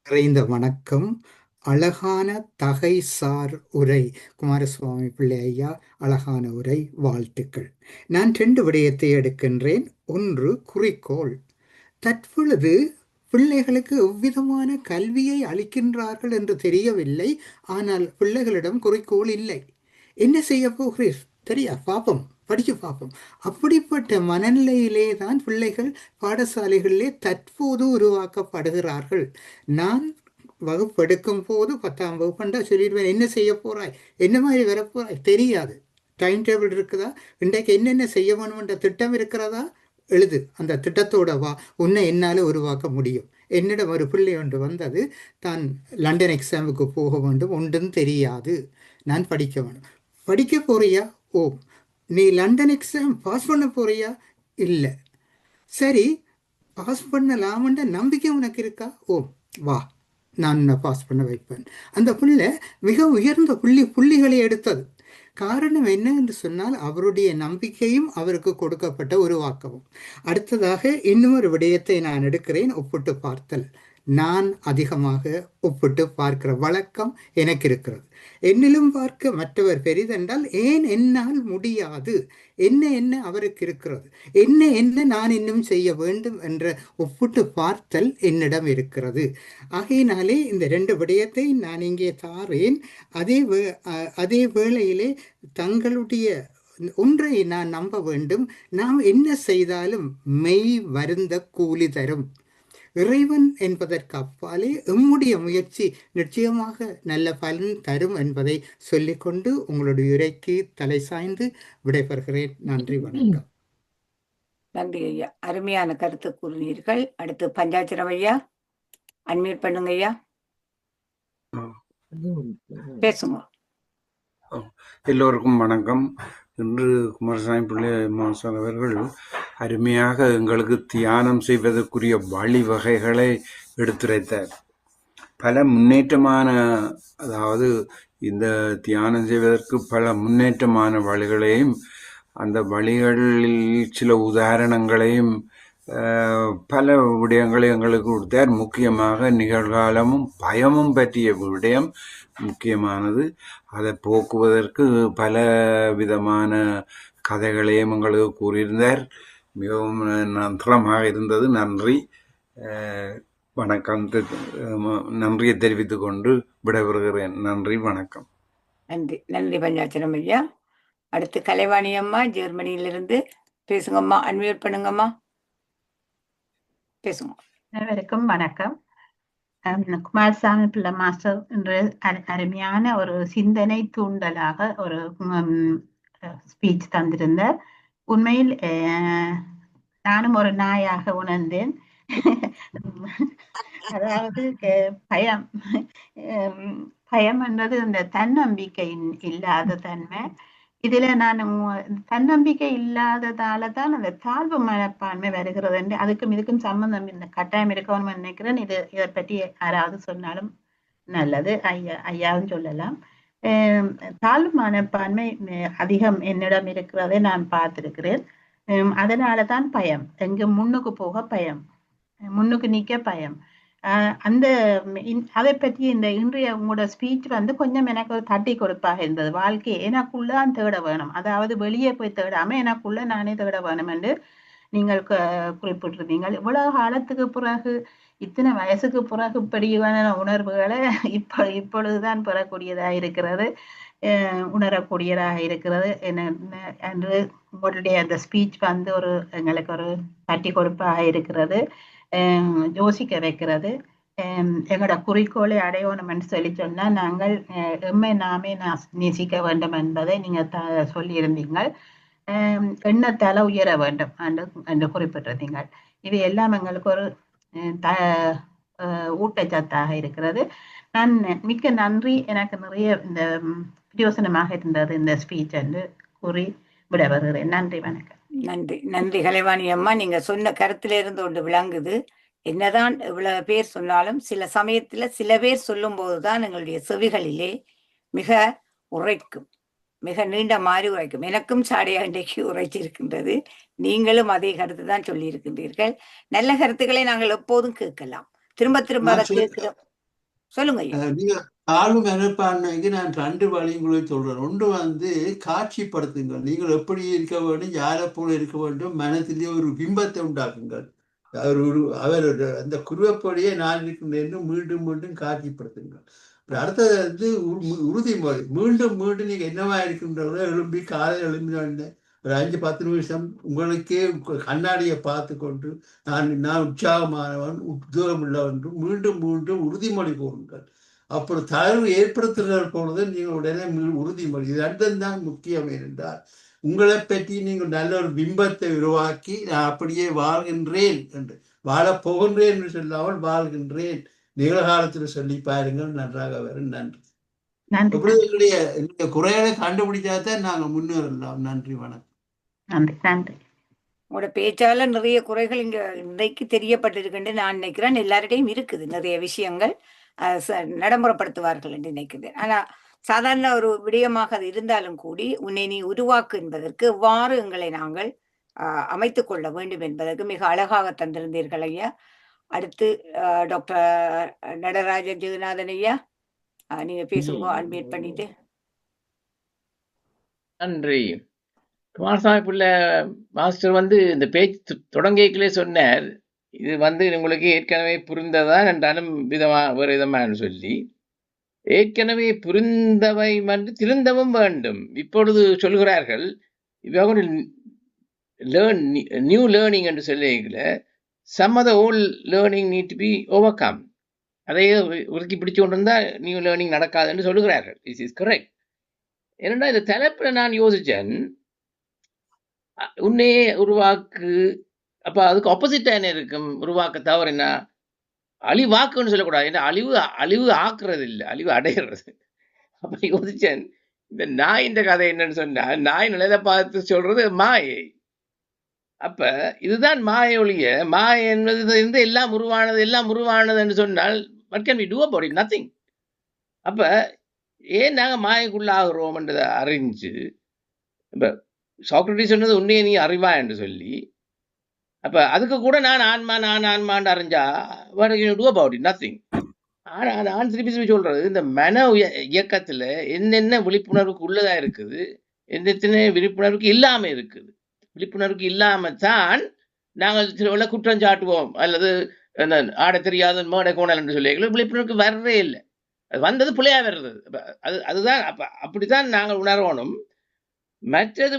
Speaker 8: நிறைந்த வணக்கம். அழகான தகைசார் உரை குமாரசுவாமி பிள்ளை ஐயா, அழகான உரை, வாழ்த்துக்கள். நான் 2 விடயத்தை எடுக்கின்றேன். ஒன்று, குறிக்கோள். தற்பொழுது பிள்ளைகளுக்கு எவ்விதமான கல்வியை அளிக்கின்றார்கள் என்று தெரியவில்லை. ஆனால் பிள்ளைகளிடம் குறிக்கோள் இல்லை. என்ன செய்ய போகிறீர் தெரியா, பாப்போம், படிக்க பார்ப்போம். அப்படிப்பட்ட மனநிலையிலே தான் பிள்ளைகள் பாடசாலைகளிலே தற்போது உருவாக்கப்படுகிறார்கள். நான் வகுப்பெடுக்கும் போது 10ஆம் வகுப்புண்டா சொல்லிடுவேன், என்ன செய்ய போறாய், என்ன மாதிரி வரப்போறாய் தெரியாது. டைம் டேபிள் இருக்குதா, இன்றைக்கு என்னென்ன செய்ய வேணும்ன்ற திட்டம் இருக்கிறதா, எழுது, அந்த திட்டத்தோட வா, உன்னை என்னால் உருவாக்க முடியும். என்னிடம் ஒரு பிள்ளை ஒன்று வந்தது, தான் லண்டன் எக்ஸாமுக்கு போக வேண்டும், ஒன்றும் தெரியாது, நான் படிக்க வேணும். படிக்க போறியா? ஓ. நீ லண்டன் எக்ஸாம் பாஸ் பண்ண போறியா? இல்லை. சரி, பாஸ் பண்ணலாமன்ற நம்பிக்கை உனக்கு இருக்கா? ஓ, வா, நான் பாஸ் பண்ண வைப்பேன். அந்த பிள்ளை மிக உயர்ந்த புள்ளிகளை எடுத்தது. காரணம் என்ன என்று சொன்னால் அவருடைய நம்பிக்கையும் அவருக்கு கொடுக்கப்பட்ட உருவாக்கவும். அடுத்ததாக இன்னொரு விடயத்தை நான் எடுக்கிறேன், ஒப்பிட்டு பார்த்தல். நான் அதிகமாக ஒப்பிட்டு பார்க்கிற வழக்கம் எனக்கு இருக்கிறது. என்னிலும் பார்க்க மற்றவர் பெரிதென்றால் ஏன் என்னால் முடியாது, என்ன அவருக்கு இருக்கிறது, என்ன நான் இன்னும் செய்ய வேண்டும் என்ற ஒப்பிட்டு பார்த்தல் என்னிடம் இருக்கிறது. ஆகையினாலே இந்த 2 விடயத்தை நான் இங்கே தாரேன். அதே வேளையிலே தங்களுடைய ஒன்றை நான் நம்ப வேண்டும், நாம் என்ன செய்தாலும் மெய் வருந்த கூலி தரும். இறைவன் என்பதற்கு அப்பாலே எம்முடைய முயற்சி நிச்சயமாக நல்ல பலன் தரும் என்பதை சொல்லிக்கொண்டு உங்களுடைய உரைக்கு தலை சாய்ந்து விடைபெறுகிறேன். நன்றி, வணக்கம்.
Speaker 1: நன்றி ஐயா, அருமையான கருத்து கூறினீர்கள். அடுத்து பஞ்சாட்சரம் ஐயா, அன்மியூட் பண்ணுங்க ஐயா, பேசுங்க.
Speaker 9: எல்லோருக்கும் வணக்கம். இன்று குமாரசாமி பிள்ளை மாஸ்டர் அவர்கள் அருமையாக எங்களுக்கு தியானம் செய்வதற்குரிய வழிவகைகளை எடுத்துரைத்தார். பல முன்னேற்றமான, அதாவது இந்த தியானம் செய்வதற்கு பல முன்னேற்றமான வழிகளையும் அந்த வழிகளில் சில உதாரணங்களையும் பல விடயங்களை எங்களுக்கு கொடுத்தார். முக்கியமாக நிகழ்காலமும் பயமும் பற்றிய விடயம் முக்கியமானது. அதை போக்குவதற்கு பல விதமான கதைகளையும் எங்களுக்கு கூறியிருந்தார். மிகவும் நன்றமாக இருந்தது. நன்றி, வணக்கம். நன்றியை தெரிவித்துக் கொண்டு விடைபெறுகிறேன். நன்றி, வணக்கம்.
Speaker 1: நன்றி, நன்றி பஞ்சாட்சரம் ஐயா. அடுத்து கலைவாணி அம்மா, ஜெர்மனியிலிருந்து பேசுங்கம்மா, அன்மியூட் பண்ணுங்கம்மா, பேசுங்க.
Speaker 10: அனைவருக்கும் வணக்கம். குமாரசாமி பிள்ளை மாஸ்டர் என்று அருமையான ஒரு சிந்தனை தூண்டலாக ஒரு ஸ்பீச் தந்திருந்தார். உண்மையில் நானும் ஒரு நாயாக உணர்ந்தேன். அதாவது பயம் பயம் என்றது இந்த தன்னம்பிக்கை இல்லாத தன்மை. இதுல நான் தன்னம்பிக்கை இல்லாததால தான் அந்த தாழ்வு மனப்பான்மை வருகிறது என்று அதுக்கும் இதுக்கும் சம்பந்தம் இந்த கட்டாயம் இருக்கணும்னு நினைக்கிறேன். இதை பற்றி யாராவது சொன்னாலும் நல்லது, ஐயாவும் சொல்லலாம். தாழ்வு மனப்பான்மை அதிகம் என்னிடம் இருக்கிறதை நான் பார்த்திருக்கிறேன். அதனாலதான் பயம், எங்க முன்னுக்கு போக பயம், முன்னுக்கு நிக்க பயம். அந்த அதை பற்றி இந்த இன்றைய உங்களோட ஸ்பீச் வந்து கொஞ்சம் எனக்கு ஒரு தட்டி கொடுப்பாக இருந்தது. வாழ்க்கையை எனக்குள்ளதான் தேட வேணும், அதாவது வெளியே போய் தேடாம எனக்குள்ள நானே தேட வேணும் என்று நீங்கள் குறிப்பிட்டிருந்தீங்க. இவ்வளவு காலத்துக்கு பிறகு, இத்தனை வயசுக்கு பிறகு இப்படியான உணர்வுகளை இப்பொழுதுதான் பெறக்கூடியதாக இருக்கிறது, உணரக்கூடியதாக இருக்கிறது என்று உங்களுடைய அந்த ஸ்பீச் வந்து ஒரு எங்களுக்கு ஒரு தட்டி கொடுப்பாக இருக்கிறது, யோசிக்க வைக்கிறது. எங்களோட குறிக்கோளை அடையணும்னு சொல்லி சொன்னா நாங்கள் எம்மை நாமே நேசிக்க வேண்டும் என்பதை நீங்க சொல்லியிருந்தீங்க. எண்ணத்தால உயர வேண்டும் என்று குறிப்பிட்டிருந்தீங்க. இது எல்லாம் எங்களுக்கு ஒரு ஊட்டச்சத்தாக இருக்கிறது. நான் மிக்க நன்றி. எனக்கு நிறைய இந்த பிரயோசனமாக இருந்தது இந்த ஸ்பீச் என்று கூறி விட வருகிறேன். நன்றி, வணக்கம்.
Speaker 1: நன்றி, நன்றி கலைவாணி அம்மா. நீங்க சொன்ன கருத்துல இருந்து ஒன்று விளங்குது. என்னதான் இவ்வளவு பேர் சொன்னாலும் சில சமயத்துல சில பேர் சொல்லும் போதுதான் எங்களுடைய செவிகளிலே மிக உரைக்கும், மிக நீண்ட மாதிரி உரைக்கும். எனக்கும் சாடையா இன்றைக்கு உரைச்சிருக்கின்றது. நீங்களும் அதே கருத்து தான் சொல்லி இருக்கின்றீர்கள். நல்ல கருத்துக்களை நாங்கள் எப்போதும் கேட்கலாம், திரும்ப திரும்ப அதை கேட்கிறோம். சொல்லுங்க ஐயா.
Speaker 4: நீங்க தாழ்வு மனப்பான்மைக்கு நான் 2 வழிகளை சொல்றேன். ஒன்று வந்து காட்சிப்படுத்துங்கள். நீங்கள் எப்படி இருக்க வேண்டும், யாரை போல இருக்க வேண்டும், மனத்திலே ஒரு பிம்பத்தை உண்டாக்குங்கள். அவர் அந்த குருவப்படியே நான் இருக்கின்றேன் மீண்டும் மீண்டும் காட்சிப்படுத்துங்கள். அடுத்தது வந்து உறுதிமொழி. மீண்டும் மீண்டும் நீங்க என்னவா இருக்கின்றவங்க எழும்பி காலையில் எழும்பின ஒரு 5-10 நிமிஷம் உங்களுக்கே கண்ணாடியை பார்த்து கொண்டு நான் உற்சாகமானவன், உத்வேகம் உள்ளவன் மீண்டும் மீண்டும் உறுதிமொழி கூறுங்கள். அப்புறம் தளர்வு ஏற்படுத்துகிற பொழுது நீங்கள் உடனே உறுதிமொழி. இது 2 தான் முக்கியம். என்றால் உங்களை பற்றி நீங்கள் நல்ல ஒரு பிம்பத்தை உருவாக்கி நான் அப்படியே வாழ்கின்றேன் என்று, வாழப் போகின்றேன் என்று சொல்லாமல் வாழ்கின்றேன் நிகழ்காலத்தில் சொல்லி பாருங்கள், நன்றாக வரும். நன்றி. எப்படி எங்களுடைய குறைகளை கண்டுபிடிச்சாதான் நாங்கள் முன்னேறலாம். நன்றி, வணக்கம்.
Speaker 10: நன்றி.
Speaker 1: உங்களோட பேச்சால நிறைய குறைகள் இங்க இன்றைக்கு தெரியப்பட்டிருக்கின்ற நான் நினைக்கிறேன். எல்லாரிடையும் இருக்குது நிறைய விஷயங்கள் நடைமுறைப்படுத்துவார்கள் என்று நினைக்கிறேன். ஆனா சாதாரண ஒரு விடயமாக அது இருந்தாலும் கூடி உன்னை நீ உருவாக்கு என்பதற்கு எவ்வாறு எங்களை நாங்கள் அமைத்துக் கொள்ள வேண்டும் என்பதற்கு மிக அழகாக தந்திருந்தீர்கள் ஐயா. அடுத்து டாக்டர் நடராஜன் ஜெகநாதன் ஐயா, நீங்க பேசுங்க, அன்மியூட் பண்ணிட்டு.
Speaker 11: நன்றி. குமாரசாமி பிள்ளை மாஸ்டர் வந்து இந்த பேச்சு தொடங்கிகளே சொன்னார், இது வந்து உங்களுக்கு ஏற்கனவே புரிந்ததான் என்றாலும் வேறு விதமான சொல்லி, ஏற்கனவே புரிந்தவை வந்து திருந்தவும் வேண்டும். இப்பொழுது சொல்கிறார்கள் if you are going to learn new learning என்று சொல்லிக்கல, some of the old learning need to be overcome. அதையே உருக்கி பிடிச்சு கொண்டு இருந்தா நியூ லேர்னிங் நடக்காதுன்னு சொல்லுகிறார்கள். This is correct. ஏன்னா இந்த தலைப்புல நான் யோசிச்சேன், உன்னையே உருவாக்கு, அப்ப அதுக்கு ஆப்போசிட்டா என்ன இருக்கும்? உருவாக்க தவறு என்ன? அழிவாக்குன்னு சொல்லக்கூடாது. ஏன்னா அழிவு ஆக்குறது இல்லை, அழிவு அடைகிறது. அப்ப யோசிச்சேன், இந்த நாயின் கதை என்னன்னு சொன்னா, நாய் நிலையதை பார்த்து சொல்றது மாயை. அப்ப இதுதான் மாயை ஒழிய, மாயை என்பது இருந்து எல்லாம் உருவானது என்று சொன்னால் what can we do about it? Nothing. அப்ப ஏன் நாங்க மாயைக்குள்ளாகிறோம் என்றதை அறிஞ்சு, இப்ப சாக்ரட்டிஸ் சொன்னது உன்னையே நீ அறிவா என்று சொல்லி, அப்ப அதுக்கு கூட நான் ஆன்மான்னு அறிஞ்சா what can you do about it? Nothing. ஆனா நான் திருப்பி சொல்றது, இந்த மன இயக்கத்துல என்னென்ன விழிப்புணர்வுக்கு உள்ளதா இருக்குது, எத்தனை விழிப்புணர்வுக்கு இல்லாம இருக்குது. விழிப்புணர்வுக்கு இல்லாம தான் நாங்கள் சில குற்றம் சாட்டுவோம், அல்லது ஆட தெரியாத மேடை கோணல் என்று சொல்லி விழிப்புணர்வுக்கு வர்றதே இல்லை. அது வந்தது பிள்ளையா வர்றது. அதுதான் அப்படித்தான் நாங்கள் உணரணும். மற்றது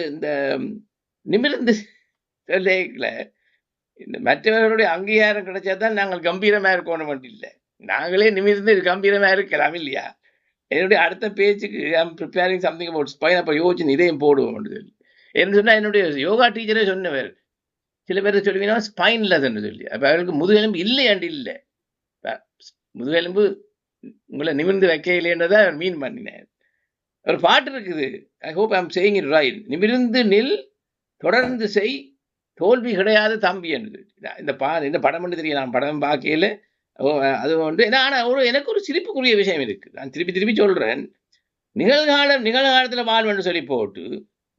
Speaker 11: இந்த நிமிர்ந்து சொல்லிக்கல, இந்த மற்றவர்களுடைய அங்கீகாரம் கிடைச்சாதான் நாங்கள் கம்பீரமா இருக்கணும் மட்டும் இல்லை, நாங்களே நிமிர்ந்து கம்பீரமா இருக்கலாம் இல்லையா? என்னுடைய அடுத்த பேச்சுக்கு I'm preparing something about spine. அப்போ யோசிச்சு இதையும் போடுவோம் சொல்லி என்ன சொன்னா, என்னுடைய யோகா டீச்சரே சொன்னவர், சில பேர் சொல்லுவீங்கன்னா ஸ்பைன்லெஸ்ன்னு சொல்லி. அப்போ அவர்களுக்கு முதுகெலும்பு இல்லையாண்டு இல்லை, முதுகெலும்பு உங்களை நிமிர்ந்து வைக்கலைன்றதை அவர் மீன் பண்ணினார். ஒரு பாட்டு இருக்குது, I hope I am saying it right, நிமிர்ந்து நில் தொடர்ந்து செய் தோல்வி கிடையாது தம்பி என்று. இந்த படம் ஒன்று தெரியும், நான் படம் பார்க்கையில அது ஆனால் எனக்கு ஒரு சிரிப்புக்குரிய விஷயம் இருக்கு. நான் திருப்பி சொல்றேன், நிகழ்காலத்தில் வாழ்வென்று சொல்லி போட்டு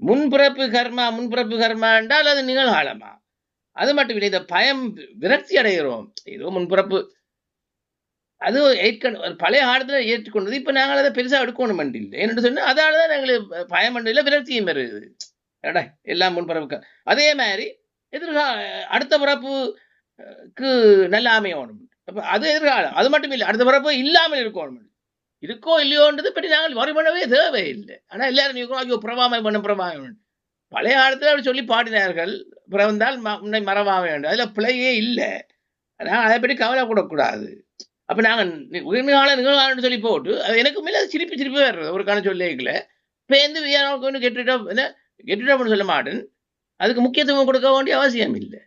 Speaker 11: முன்பிறப்பு கர்மா என்றால் அது நிகழ்காலமா? அது மட்டும் இல்லை, இந்த பயம் விரக்தி அடைகிறோம். ஏதோ முன்பிறப்பு அது பழைய காலத்துல ஏற்றுக்கொண்டது, இப்ப நாங்கள் அதை பெருசா எடுக்கணும் இல்லை. என்னென்னு சொன்னா அதாலதான் எங்களுக்கு பயம் இல்லை, விரக்தியும் வருது. எல்லாம் முன்பிறப்பு. அதே மாதிரி அடுத்த பிறப்புக்கு நல்ல அமையணும். அது எதிர்காலம். அது மட்டும் இல்லை, அடுத்த பிறப்பு இல்லாமல் இருக்கணும். இருக்கோ இல்லையோன்றது பற்றி நாங்கள் வரி பண்ணவே தேவையில்லை. ஆனா எல்லாரும் ஐயோ பிரபாமை பண்ணும். பழைய காலத்துல அப்படி சொல்லி பாடினார்கள், பிறந்தால் உன்னை மறவாம வேண்டும். அதுல பிழையே இல்லை. நாங்கள் அதை பற்றி கவலைப்படக்கூடாது. அப்ப நாங்க நிகழ்காலம் சொல்லி போட்டு அது எனக்கு மேல அது சிரிப்பு வர்றது ஒரு காரணம் சொல்லிக்கல. இப்போ கெட்டுட்டோம்னு சொல்ல மாட்டேன், அதுக்கு முக்கியத்துவம் கொடுக்க வேண்டிய அவசியம் இல்லை.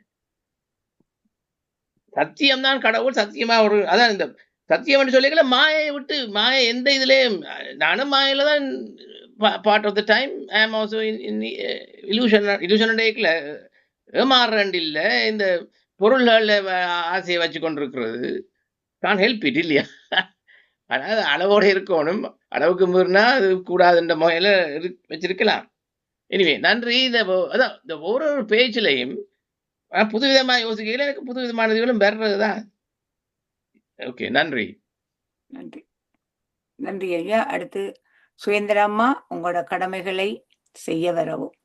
Speaker 11: சத்தியம்தான் கடவுள், சத்தியமா அதான் இந்த சத்தியம் சொல்லிக்கல. மாயை விட்டு மாயை எந்த இதுலயும், நானும் மாயில தான் part of the time I am also in illusion டேக்கில் ஏமாறுறண்டு இல்லை. இந்த பொருள்களில் ஆசையை வச்சு கொண்டிருக்கிறது கான் ஹெல்ப் இட் இல்லையா? ஆனால் அளவோட இருக்கணும், அளவுக்கு மீறினா அது கூடாதுன்ற முறையில வச்சிருக்கலாம். எனிவே நன்றி. அதான் இந்த ஒரு பேச்சிலையும் புதுவிதமா யோசிக்கையில் எனக்கு புது விதமானதுகளும் வர்றதுதான். ஓகே, நன்றி
Speaker 1: நன்றி ஐயா. அடுத்து சுயந்திரம்மா, உங்களோட கடமைகளை செய்ய வரவும்.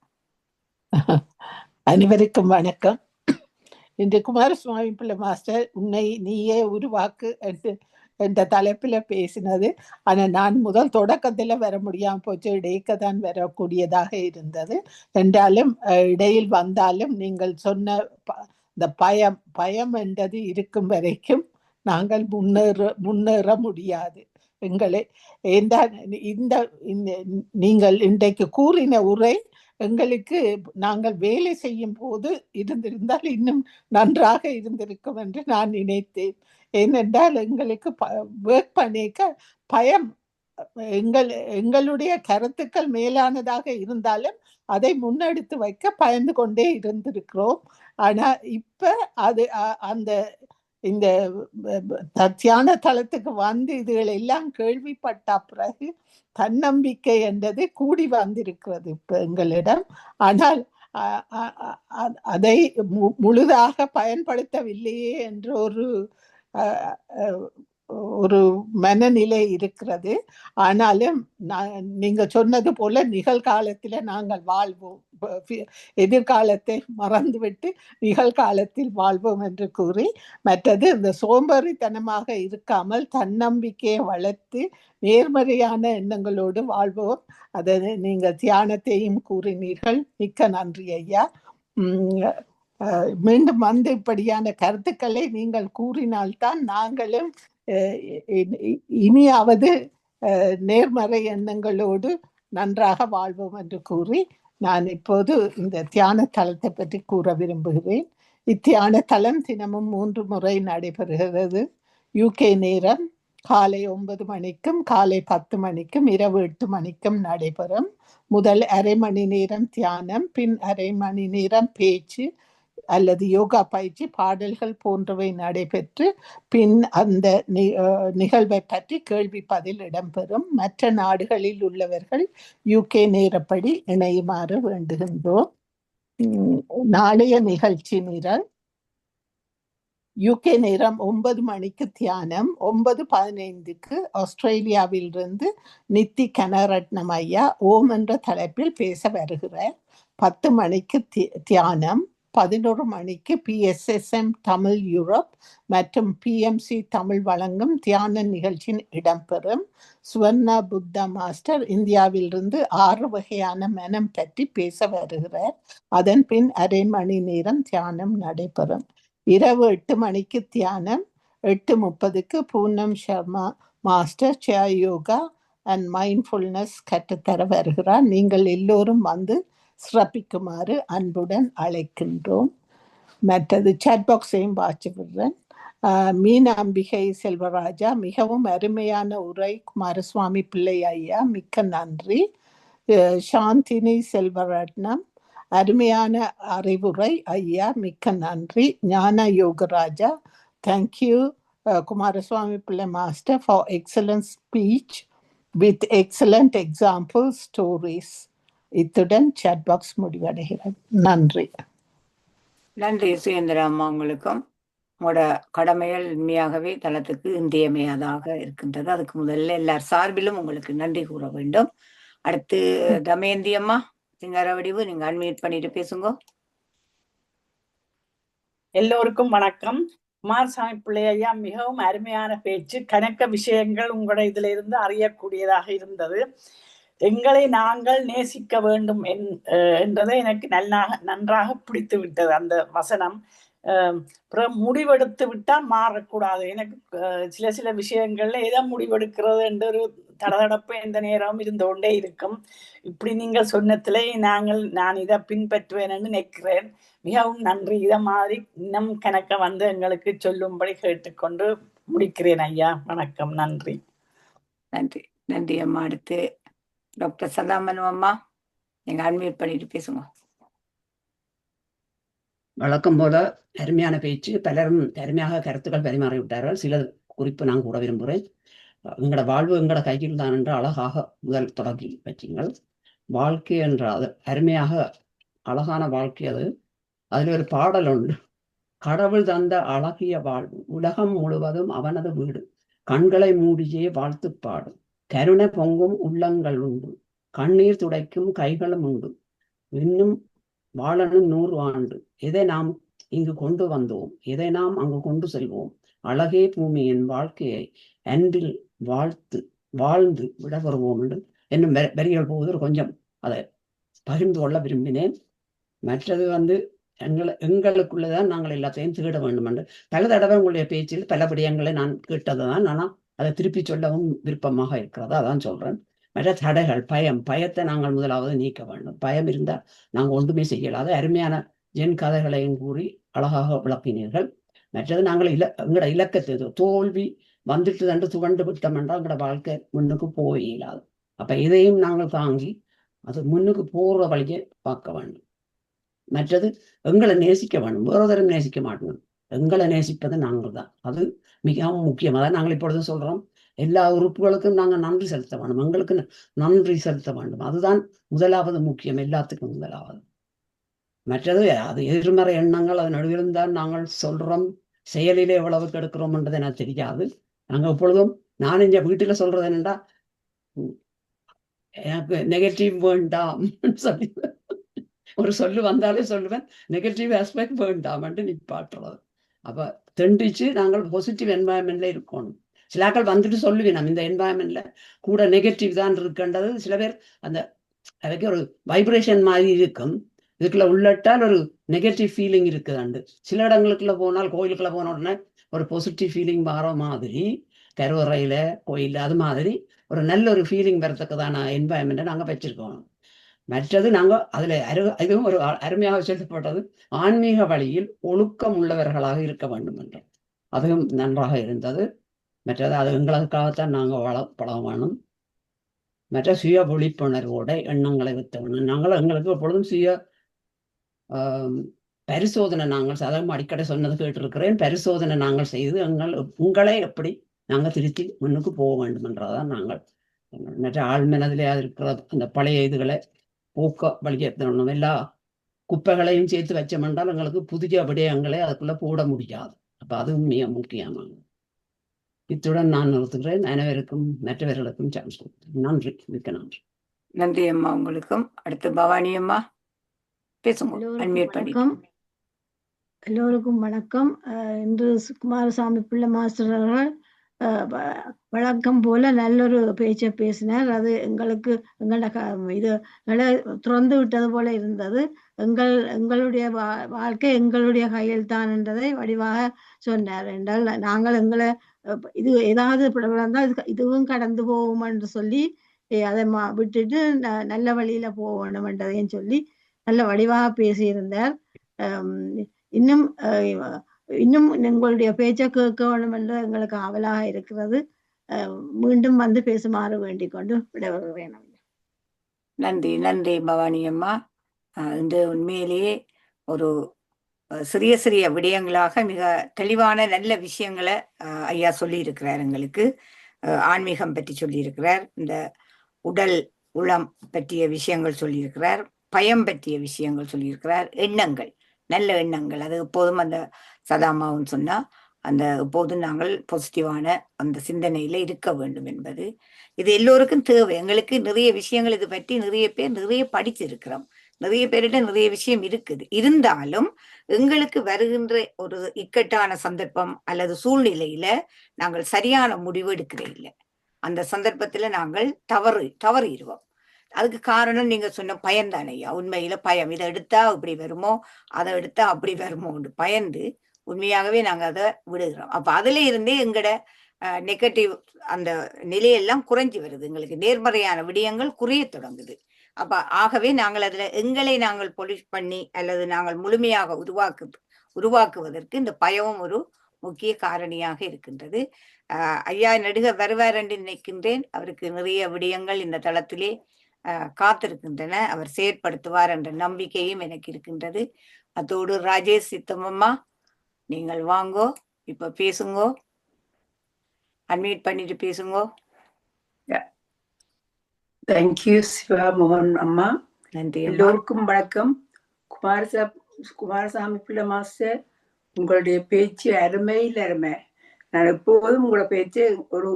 Speaker 12: அனைவருக்கும் வணக்கம். இன்று குமாரசுவாமி பிள்ளை மாஸ்டர் உன்னை நீயே உருவாக்கு என்ற தலைப்பில் பேசினது. ஆனால் நான் முதல் தொடக்கத்தில் வர முடியாமல் போச்சு, இடைக்க தான் வரக்கூடியதாக இருந்தது. என்றாலும் இடையில் வந்தாலும் நீங்கள் சொன்ன இந்த பயம் என்றது இருக்கும் வரைக்கும் நாங்கள் முன்னேற முடியாது. நீங்கள் இன்றைக்கு கூறின உரை எங்களுக்கு நாங்கள் வேலை செய்யும் போது இருந்திருந்தால் இன்னும் நன்றாக இருந்திருக்கும் என்று நான் நினைத்தேன். ஏனென்றால் எங்களுக்கு ஒர்க் பண்ணிக்க பயம் எங்களுடைய கருத்துக்கள் மேலானதாக இருந்தாலும் அதை முன்னெடுத்து வைக்க பயந்து கொண்டே இருந்திருக்கிறோம். ஆனா இப்ப அது அந்த இந்த தியான தளத்துக்கு வந்து இதுகள் எல்லாம் கேள்விப்பட்ட பிறகு தன்னம்பிக்கை என்றது கூடி வந்திருக்கிறது இப்ப எங்களிடம். ஆனால் அதை முழுதாக பயன்படுத்தவில்லையே என்ற ஒரு ஒரு மனநிலை இருக்கிறது. ஆனாலும் நீங்க சொன்னது போல நிகழ்காலத்தில் நாங்கள் வாழ்வோம், எதிர்காலத்தை மறந்துவிட்டு நிகழ்காலத்தில் வாழ்வோம் என்று கூறி, மற்றது இந்த சோம்பேறித்தனமாக இருக்காமல் தன்னம்பிக்கையை வளர்த்து நேர்மறையான எண்ணங்களோடு வாழ்வோம். அதை நீங்கள் தியானத்தையும் கூறினீர்கள். மிக்க நன்றி ஐயா. மீண்டும் வந்து இப்படியான கருத்துக்களை நீங்கள் கூறினால்தான் நாங்களும் இனியாவது நேர்மறை எண்ணங்களோடு நன்றாக வாழ்வோம் என்று கூறி, நான் இப்போது இந்த தியான தலத்தை பற்றி கூற விரும்புகிறேன். இத்தியான தலம் தினமும் 3 முறை நடைபெறுகிறது. UK நேரம் காலை 9 மணிக்கும் காலை 10 மணிக்கும் இரவு 8 மணிக்கும் நடைபெறும். முதல் அரை மணி நேரம் தியானம், பின் அரை மணி நேரம் பேச்சு அல்லது யோகா பயிற்சி, பாடல்கள் போன்றவை நடைபெற்று பின் அந்த நிகழ்வை பற்றி கேள்வி பதில் இடம்பெறும். மற்ற நாடுகளில் உள்ளவர்கள் UK நேரப்படி இணையுமாறு வேண்டுகின்றோம். நாளைய நிகழ்ச்சி நிரல்: UK நேரம் 9 மணிக்கு தியானம், 9:15க்கு ஆஸ்திரேலியாவிலிருந்து நித்தி கனரட்னம் ஐயா ஓம் என்ற தலைப்பில் பேச வருகிறார். 10 மணிக்கு தியானம், 11 மணிக்கு PSSM தமிழ் யூரோப் மற்றும் PMC தமிழ் வழங்கும் தியான நிகழ்ச்சியின் இடம்பெறும். சுவர்ணா புத்தா மாஸ்டர் இந்தியாவிலிருந்து 6 வகையான மனம் பற்றி பேச வருகிறார். அதன் பின் அரை மணி நேரம் தியானம் நடைபெறும். இரவு 8 மணிக்கு தியானம், 8:30க்கு Poonam Sharma master share yoga and mindfulness கற்றுத்தர வருகிறார். நீங்கள் எல்லோரும் வந்து சிறப்பிக்குமாறு அன்புடன் அழைக்கின்றோம். மற்றது சாட் பாக்ஸையும் வாட்சி விடுறேன். மீனாம்பிகை செல்வராஜா, மிகவும் அருமையான உரை குமாரசுவாமி பிள்ளை ஐயா, மிக்க நன்றி. சாந்தினி செல்வரட்னம், அருமையான அறிவுரை ஐயா, மிக்க நன்றி. ஞான யோகராஜா, தேங்க்யூ குமாரசுவாமி பிள்ளை master for excellent speech with excellent example stories. இத்துடன் சாட் பாக்ஸ் முடிவடைகிறது. நன்றி.
Speaker 1: நன்றி சுயேந்திரம்மா. உங்களுக்கும் உங்களோட கடமைகள் உண்மையாகவே தளத்துக்கு இன்றியமையாதாக இருக்கின்றது. அதுக்கு முதல்ல எல்லார் சார்பிலும் உங்களுக்கு நன்றி கூற வேண்டும். அடுத்து தமயந்தி அம்மா சிங்காரவடிவு, நீங்க அன்மியூட் பண்ணிட்டு பேசுங்க.
Speaker 2: எல்லோருக்கும் வணக்கம். குமாரசாமி பிள்ளை ஐயா, மிகவும் அருமையான பேச்சு. கணக்க விஷயங்கள் உங்களோட இதுல இருந்து அறியக்கூடியதாக இருந்தது. எங்களை நாங்கள் நேசிக்க வேண்டும் என்றதை எனக்கு நன்றாக பிடித்து விட்டது அந்த வசனம். முடிவெடுத்து விட்டால் மாறக்கூடாது. எனக்கு சில விஷயங்கள்ல எதை முடிவெடுக்கிறது என்ற ஒரு தடதடப்பு எந்த நேரமும் இருந்து கொண்டே இருக்கும். இப்படி நீங்கள் சொன்னதிலே நான் இதை பின்பற்றுவேன் என்று நினைக்கிறேன். மிகவும் நன்றி. இதை மாதிரி இன்னும் கணக்க வந்து எங்களுக்கு சொல்லும்படி கேட்டுக்கொண்டு முடிக்கிறேன் ஐயா. வணக்கம். நன்றி.
Speaker 1: நன்றி. நன்றி அம்மா. அடுத்து டாக்டர் சதாமனு அம்மா, நீங்க அன்மியூட் பண்ணிட்டு பேசுங்க.
Speaker 3: வழக்கம் போல அருமையான பேச்சு. பலரும் அருமையாக கருத்துக்கள் பரிமாறி விட்டார்கள். சில குறிப்பு நான் கூற விரும்புகிறேன். எங்களோட வாழ்வு எங்களோட கையில் தான் என்று அழகாக முதல் தொடங்கி வச்சிங்கள். வாழ்க்கை என்ற அது அருமையாக அழகான வாழ்க்கை. அதில் ஒரு பாடல் உண்டு: கடவுள் தந்த அழகிய வாழ்வு, உலகம் முழுவதும் அவனது வீடு, கண்களை மூடியே வாழ்த்து பாடும், கருணை பொங்கும் உள்ளங்கள் உண்டு, கண்ணீர் துடைக்கும் கைகளும் உண்டு, இன்னும் வாழணும் 100 ஆண்டு. எதை நாம் இங்கு கொண்டு வந்தோம், எதை நாம் அங்கு கொண்டு செல்வோம், அழகே பூமியின் வாழ்க்கையை அன்பில் வாழ்ந்து விட வருவோம் என்று என்னும் வரிகள் போது கொஞ்சம் அதை பகிர்ந்து கொள்ள விரும்பினேன். மற்றது எங்களுக்குள்ளதான் நாங்கள் எல்லாத்தையும் தேட வேண்டும் என்று பல தடவை உங்களுடைய பேச்சில் பல விடயங்களை நான் கேட்டதுதான். ஆனால் அதை திருப்பி சொல்லவும் விருப்பமாக இருக்கிறது. அதான் சொல்றேன். மற்ற தடைகள், பயத்தை நாங்கள் முதலாவது நீக்க வேண்டும். பயம் இருந்தால் நாங்கள் ஒன்றுமே செய்யலாது. அருமையான ஜென் கதைகளையும் கூறி அழகாக விளக்கினீர்கள். மற்றது நாங்கள் எங்களோட இலக்கத்தை தோல்வி வந்துட்டு தண்டு துவண்டு விட்டோம் என்றால் எங்களோட வாழ்க்கை முன்னுக்கு போக இயலாது. அப்ப இதையும் நாங்கள் தாங்கி அது முன்னுக்கு போற வழியை பார்க்க வேண்டும். மற்றது எங்களை நேசிக்க வேண்டும். வேறொருத்தரும் நேசிக்க மாட்டோம். எங்களை நேசிப்பது நாங்கள் தான். அது மிகவும் முக்கியமாக நாங்கள் இப்பொழுது சொல்றோம். எல்லா உறுப்புகளுக்கும் நாங்கள் நன்றி செலுத்த வேண்டும். எங்களுக்கு நன்றி செலுத்த வேண்டும். அதுதான் முதலாவது முக்கியம், எல்லாத்துக்கும் முதலாவது. மற்றது அது எதிர்மறை எண்ணங்கள் அது நடுவில்தான் நாங்கள் சொல்றோம். செயலிலே எவ்வளவுக்கு எடுக்கிறோம் என்றது எனக்கு தெரியாது. நாங்க எப்பொழுதும் நான் எங்க வீட்டுல சொல்றது என்னடா, எனக்கு நெகட்டிவ் வேண்டாம் சொல்லி ஒரு சொல்லு வந்தாலே சொல்லுவேன், நெகட்டிவ் ஆஸ்பெக்ட் வேண்டாம்ட்டு நிப்பாட்டுறது. அப்ப தெண்டிச்சு நாங்கள் பாசிட்டிவ் என்வாயன்மெண்ட்ல இருக்கணும். சிலாக்கள் வந்துட்டு சொல்லுவேன், நம்ம இந்த என்வாயன்மெண்ட்ல கூட நெகட்டிவ் தான் இருக்குன்றது. சில பேர் அந்த அதுக்கு ஒரு வைப்ரேஷன் மாதிரி இருக்கும், இதுக்குள்ள உள்ளட்டால் ஒரு நெகட்டிவ் ஃபீலிங் இருக்குதாண்டு. சில இடங்களுக்குள்ள போனால், கோயிலுக்குள்ள போன உடனே ஒரு பாசிட்டிவ் ஃபீலிங் வர மாதிரி, கருவறையில கோயில் அது மாதிரி ஒரு நல்ல ஒரு ஃபீலிங் வரத்தக்கதான என்வாயன்மெண்ட்டை நாங்கள் வச்சிருக்கோம். மற்றது நாங்கள் அதில் இதுவும் ஒரு அருமையாக சொல்லப்பட்டது, ஆன்மீக வழியில் ஒழுக்கம் உள்ளவர்களாக இருக்க வேண்டும் என்று. அதுவும் நன்றாக இருந்தது. மற்றது அது எங்களுக்காகத்தான் நாங்கள் பழக வேணும். மற்ற சுய விழிப்புணர்வோட எண்ணங்களை வித்தவணும். நாங்கள் எங்களுக்கு எப்பொழுதும் சுய பரிசோதனை நாங்கள் சாதாரண அடிக்கடி சொன்னது கேட்டிருக்கிறேன். பரிசோதனை நாங்கள் செய்து உங்களை எப்படி நாங்கள் திருத்தி முன்னுக்கு போக வேண்டும் என்றதான் நாங்கள் மற்ற ஆழ்மனதிலே இருக்கிற அந்த பழைய இதுகளை போக்க வழியேற்றணும். எல்லா குப்பைகளையும் சேர்த்து வச்சோம்ன்றால் எங்களுக்கு புதிய விடயங்களை அதுக்குள்ள போட முடியாது. அப்ப அதுவும் மிக முக்கியமானது. இத்துடன் நான் நிறுத்துகிறேன். அனைவருக்கும் மற்றவர்களுக்கும் சான்ஸ் கொடுத்தேன். நன்றி, மிக்க நன்றி.
Speaker 1: நன்றி அம்மா உங்களுக்கும். அடுத்து பவானி அம்மா பேசுங்க.
Speaker 13: வணக்கம். எல்லோருக்கும் வணக்கம். இன்று குமாரசாமி பிள்ளை மாஸ்டர் அவர்கள் வழக்கம் போல நல்லொரு பேச்சை பேசினார். அது இது திறந்து விட்டது போல இருந்தது. எங்களுடைய வாழ்க்கை எங்களுடைய கையில் தான் என்றதை வடிவாக சொன்னார். என்றால் நாங்கள் எங்களை இது ஏதாவது இருந்தால் இதுவும் கடந்து போவோம் என்று சொல்லி அதை விட்டுட்டு நல்ல வழியில போகணும் என்றதையும் சொல்லி நல்ல வடிவாக பேசியிருந்தார். இன்னும் உங்களுடைய பேச்சை கேட்க வேண்டும் என்று எங்களுக்கு ஆவலாக இருக்கிறது. மீண்டும் வந்து பேசுமாறு வேண்டிக் கொண்டு விடைபெறுகிறேன்.
Speaker 1: நன்றி நன்றி பவானி அம்மா. இந்த உண்மையிலேயே ஒரு சிறிய சிறிய விடயங்களாக மிக தெளிவான நல்ல விஷயங்களை ஐயா சொல்லி இருக்கிறார். எங்களுக்கு ஆன்மீகம் பற்றி சொல்லியிருக்கிறார், இந்த உடல் உளம் பற்றிய விஷயங்கள் சொல்லியிருக்கிறார், பயம் பற்றிய விஷயங்கள் சொல்லியிருக்கிறார், எண்ணங்கள், நல்ல எண்ணங்கள். அது எப்போதும் அந்த சதாமாவும் சொன்னா அந்த எப்போதும் நாங்கள் பாசிட்டிவான அந்த சிந்தனையில இருக்க வேண்டும் என்பது இது எல்லோருக்கும் தேவை. எங்களுக்கு நிறைய விஷயங்கள் இது பற்றி நிறைய பேர் நிறைய படிச்சிருக்கிறோம், நிறைய பேரிட நிறைய விஷயம் இருக்குது. இருந்தாலும் எங்களுக்கு வருகின்ற ஒரு இக்கட்டான சந்தர்ப்பம் அல்லது சூழ்நிலையில நாங்கள் சரியான முடிவு எடுக்கிறே இல்லை. அந்த சந்தர்ப்பத்துல நாங்கள் தவறிடுவோம். அதுக்கு காரணம் நீங்க சொன்ன பயம்தானே ஐயா. உண்மையில பயம், இதை எடுத்தா இப்படி வருமோ, அதை எடுத்தா அப்படி வருமோன்னு பயந்து உண்மையாகவே நாங்க அதை விடுகிறோம். அப்ப அதுல இருந்தே எங்கட நெகட்டிவ் அந்த நிலையெல்லாம் குறைஞ்சி வருது, எங்களுக்கு நேர்மறையான விடயங்கள் குறைய தொடங்குது. அப்ப ஆகவே நாங்கள் அதுல எங்களை நாங்கள் பொலிஷ் பண்ணி அல்லது நாங்கள் முழுமையாக உருவாக்குவதற்கு இந்த பயமும் ஒரு முக்கிய காரணியாக இருக்கின்றது. ஐயா நெடுக வருவார் என்று நினைக்கின்றேன். அவருக்கு நிறைய விடயங்கள் இந்த தளத்திலே காத்திருக்கின்றன. அவர் செயற்படுத்துவார் என்ற நம்பிக்கையும் எனக்கு இருக்கின்றது. அதோடு ராஜேஷ் சித்தமம்மா, நீங்கள் வாங்கோ, இப்ப பேசுங்கோ, அன்மியூட் பண்ணிட்டு பேசுங்கோ.
Speaker 14: தேங்க்யூ சிவா மோகன் அம்மா.
Speaker 1: நன்றி.
Speaker 14: எல்லோருக்கும் வணக்கம். குமாரசாமி பிள்ளை மாஸ்டர், உங்களுடைய பேச்சு அருமையில் அருமை. நான் எப்போதும் உங்களோட பேச்சு ஒரு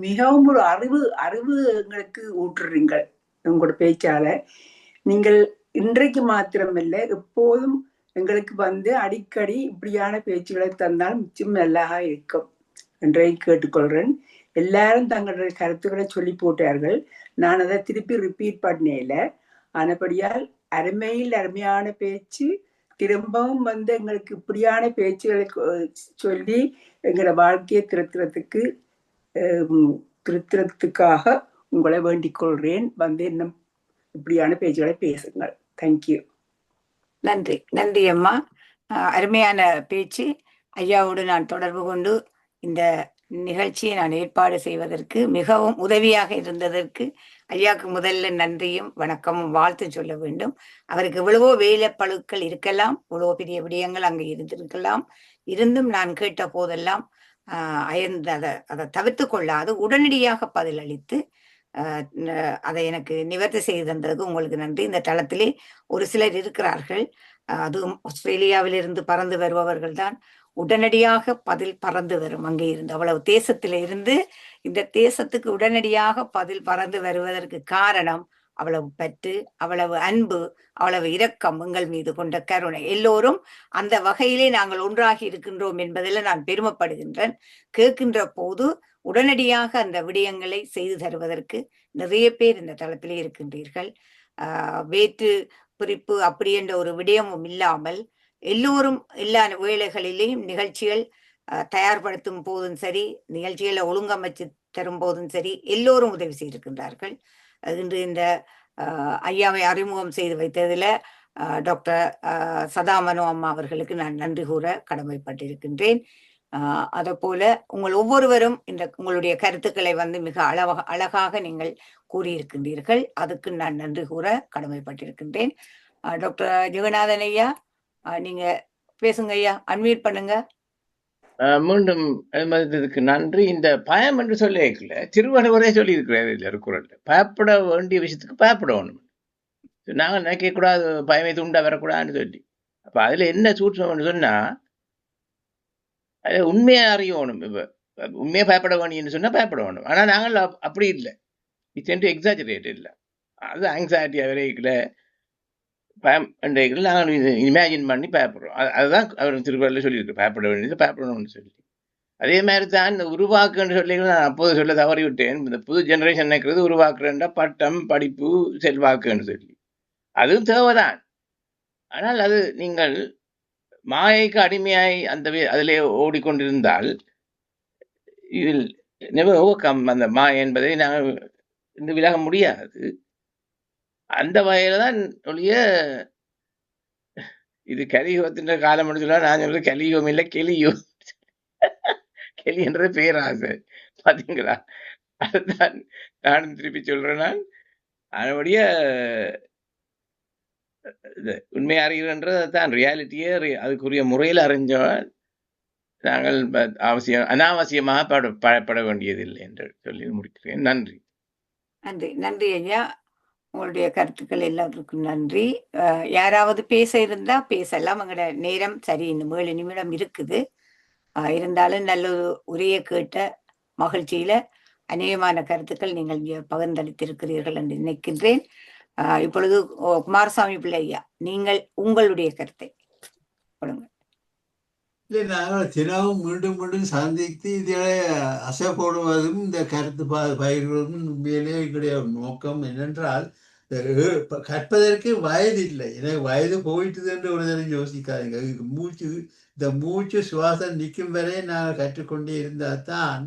Speaker 14: மிகவும் ஒரு அறிவு எங்களுக்கு ஊற்றுறீங்கள் உங்களோட பேச்சால. நீங்கள் இன்றைக்கு மாத்திரமில்லை, எப்போதும் எங்களுக்கு வந்து அடிக்கடி இப்படியான பேச்சுகளை தந்தால் மிச்சம் நல்லா இருக்கும் என்றை கேட்டுக்கொள்கிறேன். எல்லாரும் தங்களுடைய கருத்துக்களை சொல்லி போட்டார்கள். நான் அதை திருப்பி ரிப்பீட் பண்ணேல. ஆனபடியால் அருமையில் அருமையான பேச்சு. திரும்பவும் வந்து எங்களுக்கு இப்படியான பேச்சுகளை சொல்லி எங்களோட வாழ்க்கையை திருத்துறதுக்காக உங்களை வேண்டிக் கொள்கிறேன். வந்து இன்னும் இப்படியான பேச்சுகளை பேசுங்கள். தேங்க்யூ.
Speaker 1: நன்றி நன்றி அம்மா. அருமையான பேச்சு. ஐயாவோடு நான் தொடர்பு கொண்டு இந்த நிகழ்ச்சியை நான் ஏற்பாடு செய்வதற்கு மிகவும் உதவியாக இருந்ததற்கு ஐயாவுக்கு முதல்ல நன்றியும் வணக்கமும் வாழ்த்து சொல்ல வேண்டும். அவருக்கு எவ்வளவோ வேலைப்பளுக்கள் இருக்கலாம், இவ்வளவோ பெரிய விடயங்கள் அங்கே இருந்திருக்கலாம். இருந்தும் நான் கேட்ட போதெல்லாம் அதை தவிர்த்து கொள்ளாது உடனடியாக பதிலளித்து அதை எனக்கு நிவர்த்தி செய்து தந்ததுக்கு உங்களுக்கு நன்றி. இந்த தளத்திலே ஒரு சிலர் இருக்கிறார்கள், அதுவும் ஆஸ்திரேலியாவிலிருந்து பறந்து வருபவர்கள் தான். உடனடியாக பதில் பறந்து வரும். அங்கே இருந்து அவ்வளவு தேசத்தில இருந்து இந்த தேசத்துக்கு உடனடியாக பதில் பறந்து வருவதற்கு காரணம் அவ்வளவு பற்று, அவ்வளவு அன்பு, அவ்வளவு இரக்கம் எங்கள் மீது கொண்ட கருணை. எல்லோரும் அந்த வகையிலே நாங்கள் ஒன்றாகி இருக்கின்றோம் என்பதில் நான் பெருமைப்படுகின்றேன். கேட்கின்ற போது உடனடியாக அந்த விடயங்களை செய்து தருவதற்கு நிறைய பேர் இந்த தளத்திலே இருக்கின்றீர்கள். வேற்று குறிப்பு அப்படி என்ற ஒரு விடயமும் இல்லாமல் எல்லோரும் எல்லா வேளைகளிலேயும் நிகழ்ச்சிகள் தயார்படுத்தும் போதும் சரி, நிகழ்ச்சிகளை ஒழுங்கமைச்சு தரும் போதும் சரி, எல்லோரும் உதவி செய்திருக்கின்றார்கள். இன்று இந்த ஐயாவை அறிமுகம் செய்து வைத்ததில் டாக்டர் சதாமனோ அம்மா அவர்களுக்கு நான் நன்றி கூற கடமைப்பட்டிருக்கின்றேன். அதை போல உங்கள் ஒவ்வொருவரும் இந்த உங்களுடைய கருத்துக்களை வந்து மிக அழகாக நீங்கள் கூறியிருக்கின்றீர்கள். அதுக்கு நான் நன்றி கூற கடமைப்பட்டிருக்கின்றேன். டாக்டர் ஜெகநாதன் ஐயா, நீங்க பேசுங்க ஐயா, அன்மியூட் பண்ணுங்க.
Speaker 11: மீண்டும் இதுக்கு நன்றி. இந்த பயம் என்று சொல்லிக்கல திருவள்ளுவரே சொல்லி இருக்கிறார் இல்ல குரல், பயப்பட வேண்டிய விஷயத்துக்கு பயப்படணும். நாங்கள் நினைக்க கூடாது பயமை துண்டா வரக்கூடாதுன்னு சொல்லி. அப்ப அதுல என்ன சூட்சம்னு சொன்னா, அது உண்மையை அறியணும். இப்ப உண்மையை பயப்பட வேண்டியன்னு சொன்னா பயப்பட வேணும். ஆனா நாங்கள் அப்படி இல்லை, இட்ஸ் எக்ஸாஜரேட் இல்லை. அது ஆங்ஸைட்டி வரைக்கல பயம் என்றைகள் நாங்கள் இமேஜின் பண்ணி பயப்படுறோம். அதுதான் அவர் திருக்குறளில் சொல்லியிருக்கு, பயப்பட வேண்டியது பயப்படணும்னு சொல்லி. அதே மாதிரி தான் இந்த உருவாக்குன்னு சொல்லி நான் அப்போது சொல்ல தவறி விட்டேன். இந்த புது ஜெனரேஷன் நினைக்கிறது உருவாக்குறேன்டா பட்டம், படிப்பு, செல்வாக்குன்னு சொல்லி. அதுவும் தேவைதான். ஆனால் அது நீங்கள் மாயைக்கு அடிமையாய் அதிலே ஓடிக்கொண்டிருந்தால் இதில் நெவர் ஓவர்கம் அந்த மாயை என்பதை நாங்கள் இந்த விலக முடியாது. அந்த வகையில தான் ஒழிய இது கலியுகத்தின் காலம் சொல்ல, நான் சொல்றது கலியுகம் இல்லை கெலியுகம். கெலி என்ற பேராசை பாத்தீங்களா? அதுதான் நானும் திருப்பி சொல்றேன். நான் அதனுடைய உண்மை அறிகிறன்றது தான் ரியாலிட்டியே. அதுக்குரிய முறையில் அறிஞ்சவன் நாங்கள் அனாவசியமாக பயப்பட வேண்டியதில்லை என்று சொல்லி முடிக்கிறேன். நன்றி.
Speaker 1: நன்றி. நன்றி ஐயா, உங்களுடைய கருத்துக்கள் எல்லாத்துக்கும் நன்றி. யாராவது பேச இருந்தா பேசலாம். எங்களோட நேரம் சரி, இன்னும் 7 நிமிடம் இருக்குது. இருந்தாலும் நல்ல ஒரு உரையை கேட்ட மகிழ்ச்சியில அநேகமான கருத்துக்கள் நீங்கள் பகிர்ந்தளித்திருக்கிறீர்கள் என்று நினைக்கின்றேன். இப்பொழுது குமாரசாமி பிள்ளை ஐயா, நீங்கள் உங்களுடைய கருத்தை கொடுங்க.
Speaker 4: இல்லை, நாங்கள் தினமும் மீண்டும் மீண்டும் சந்தித்து இதிலே அசை போடுவதும் இந்த கருத்து பயிர்களும் உண்மையிலே எங்களுடைய நோக்கம் என்னென்றால், கற்பதற்கு வயது இல்லை. எனக்கு வயது போயிட்டுது என்று ஒரு தடவை யோசிக்காதீங்க. இந்த மூச்சு சுவாசம் நிற்கும் வரை நாங்கள் கற்றுக்கொண்டே இருந்தால் தான்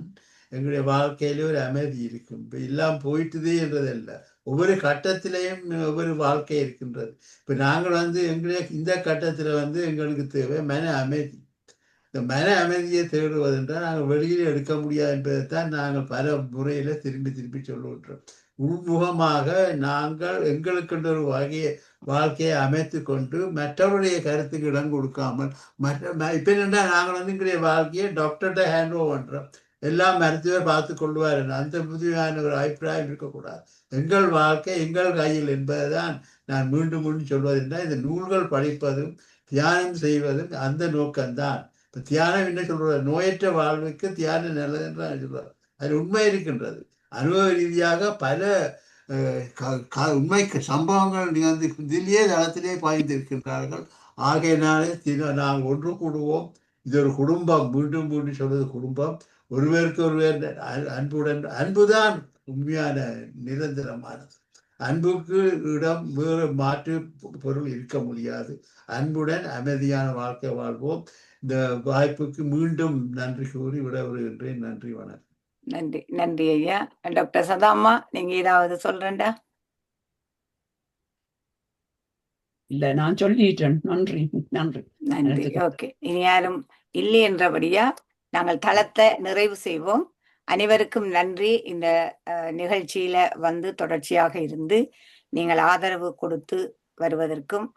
Speaker 4: எங்களுடைய வாழ்க்கையில ஒரு அமைதி இருக்கும். இப்போ எல்லாம் போயிட்டுது என்றதல்ல, ஒவ்வொரு கட்டத்திலையும் ஒவ்வொரு வாழ்க்கை இருக்கின்றது. இப்போ நாங்கள் எங்களுடைய இந்த கட்டத்தில் எங்களுக்கு தேவை மன அமைதி. இந்த மன அமைதியை தேடுவதென்றால் நாங்கள் வெளியில் எடுக்க முடியாது என்பதைத்தான் நாங்கள் பல முறையில் திருப்பி சொல்லுகின்றோம். உள்முகமாக நாங்கள் எங்களுக்கென்ற ஒரு வாழ்க்கையை அமைத்து கொண்டு மற்றவருடைய கருத்துக்கு இடம் கொடுக்காமல் இப்போ என்னென்னா நாங்கள் எங்களுடைய வாழ்க்கையை டாக்டர்கிட்ட ஹேண்ட் ஓவர் பண்ணுறோம். எல்லாம் மருத்துவர் பார்த்து கொள்வார். அந்த புதியான ஒரு அபிப்பிராயம் இருக்கக்கூடாது. எங்கள் வாழ்க்கை எங்கள் கையில் என்பதை தான் நான் மீண்டும் சொல்வதென்றால், இந்த நூல்கள் படிப்பதும் தியானம் செய்வதும் அந்த நோக்கம்தான். இப்போ தியானம் என்ன சொல்றது? நோயற்ற வாழ்வுக்கு தியானம் நல்லது என்று சொல்றார். அதில் உண்மை இருக்கின்றது. அனுபவ ரீதியாக பல உண்மை சம்பவங்கள் தில்லியே தளத்திலே பாய்ந்திருக்கின்றார்கள். ஆகையினாலே நாங்கள் ஒன்று கூடுவோம். இது ஒரு குடும்பம். மீண்டும் சொல்வது குடும்பம். ஒருவருக்கு ஒருவர் அன்புடன், அன்புதான் உண்மையான நிரந்தரமானது. அன்புக்கு இடம் வேறு மாற்று பொருள் இருக்க முடியாது. அன்புடன் அமைதியான வாழ்க்கை வாழ்வோம். இந்த வாய்ப்புக்கு மீண்டும் நன்றி கூறி விடைபெறுகின்றேன். நன்றி, வணக்கம்.
Speaker 1: நன்றி. நன்றி ஐயா. டாக்டர் சதாம்மா, நீங்க ஏதாவது சொல்றேன்டா?
Speaker 3: இல்ல, நான் சொல்லிட்டேன். நன்றி நன்றி
Speaker 1: நன்றி. ஓகே, இனி யாரும் இல்லை என்றபடியா நாங்கள் தளத்தை நிறைவு செய்வோம். அனைவருக்கும் நன்றி. இந்த நிகழ்ச்சியில தொடர்ச்சியாக இருந்து நீங்கள் ஆதரவு கொடுத்து வருவதற்கும்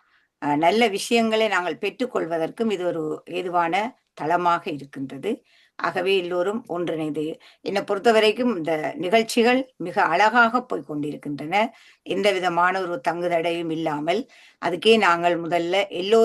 Speaker 1: நல்ல விஷயங்களை நாங்கள் பெற்றுக்கொள்வதற்கும் இது ஒரு ஏதுவான தளமாக இருக்கின்றது. ஆகவே எல்லோரும் ஒன்றிணைந்து, என்னை பொறுத்த வரைக்கும் இந்த நிகழ்ச்சிகள் மிக அழகாக போய் கொண்டிருக்கின்றன. எந்த விதமான ஒரு தங்குதடையும் இல்லாமல். அதுக்கே நாங்கள் முதல்ல எல்லோரும்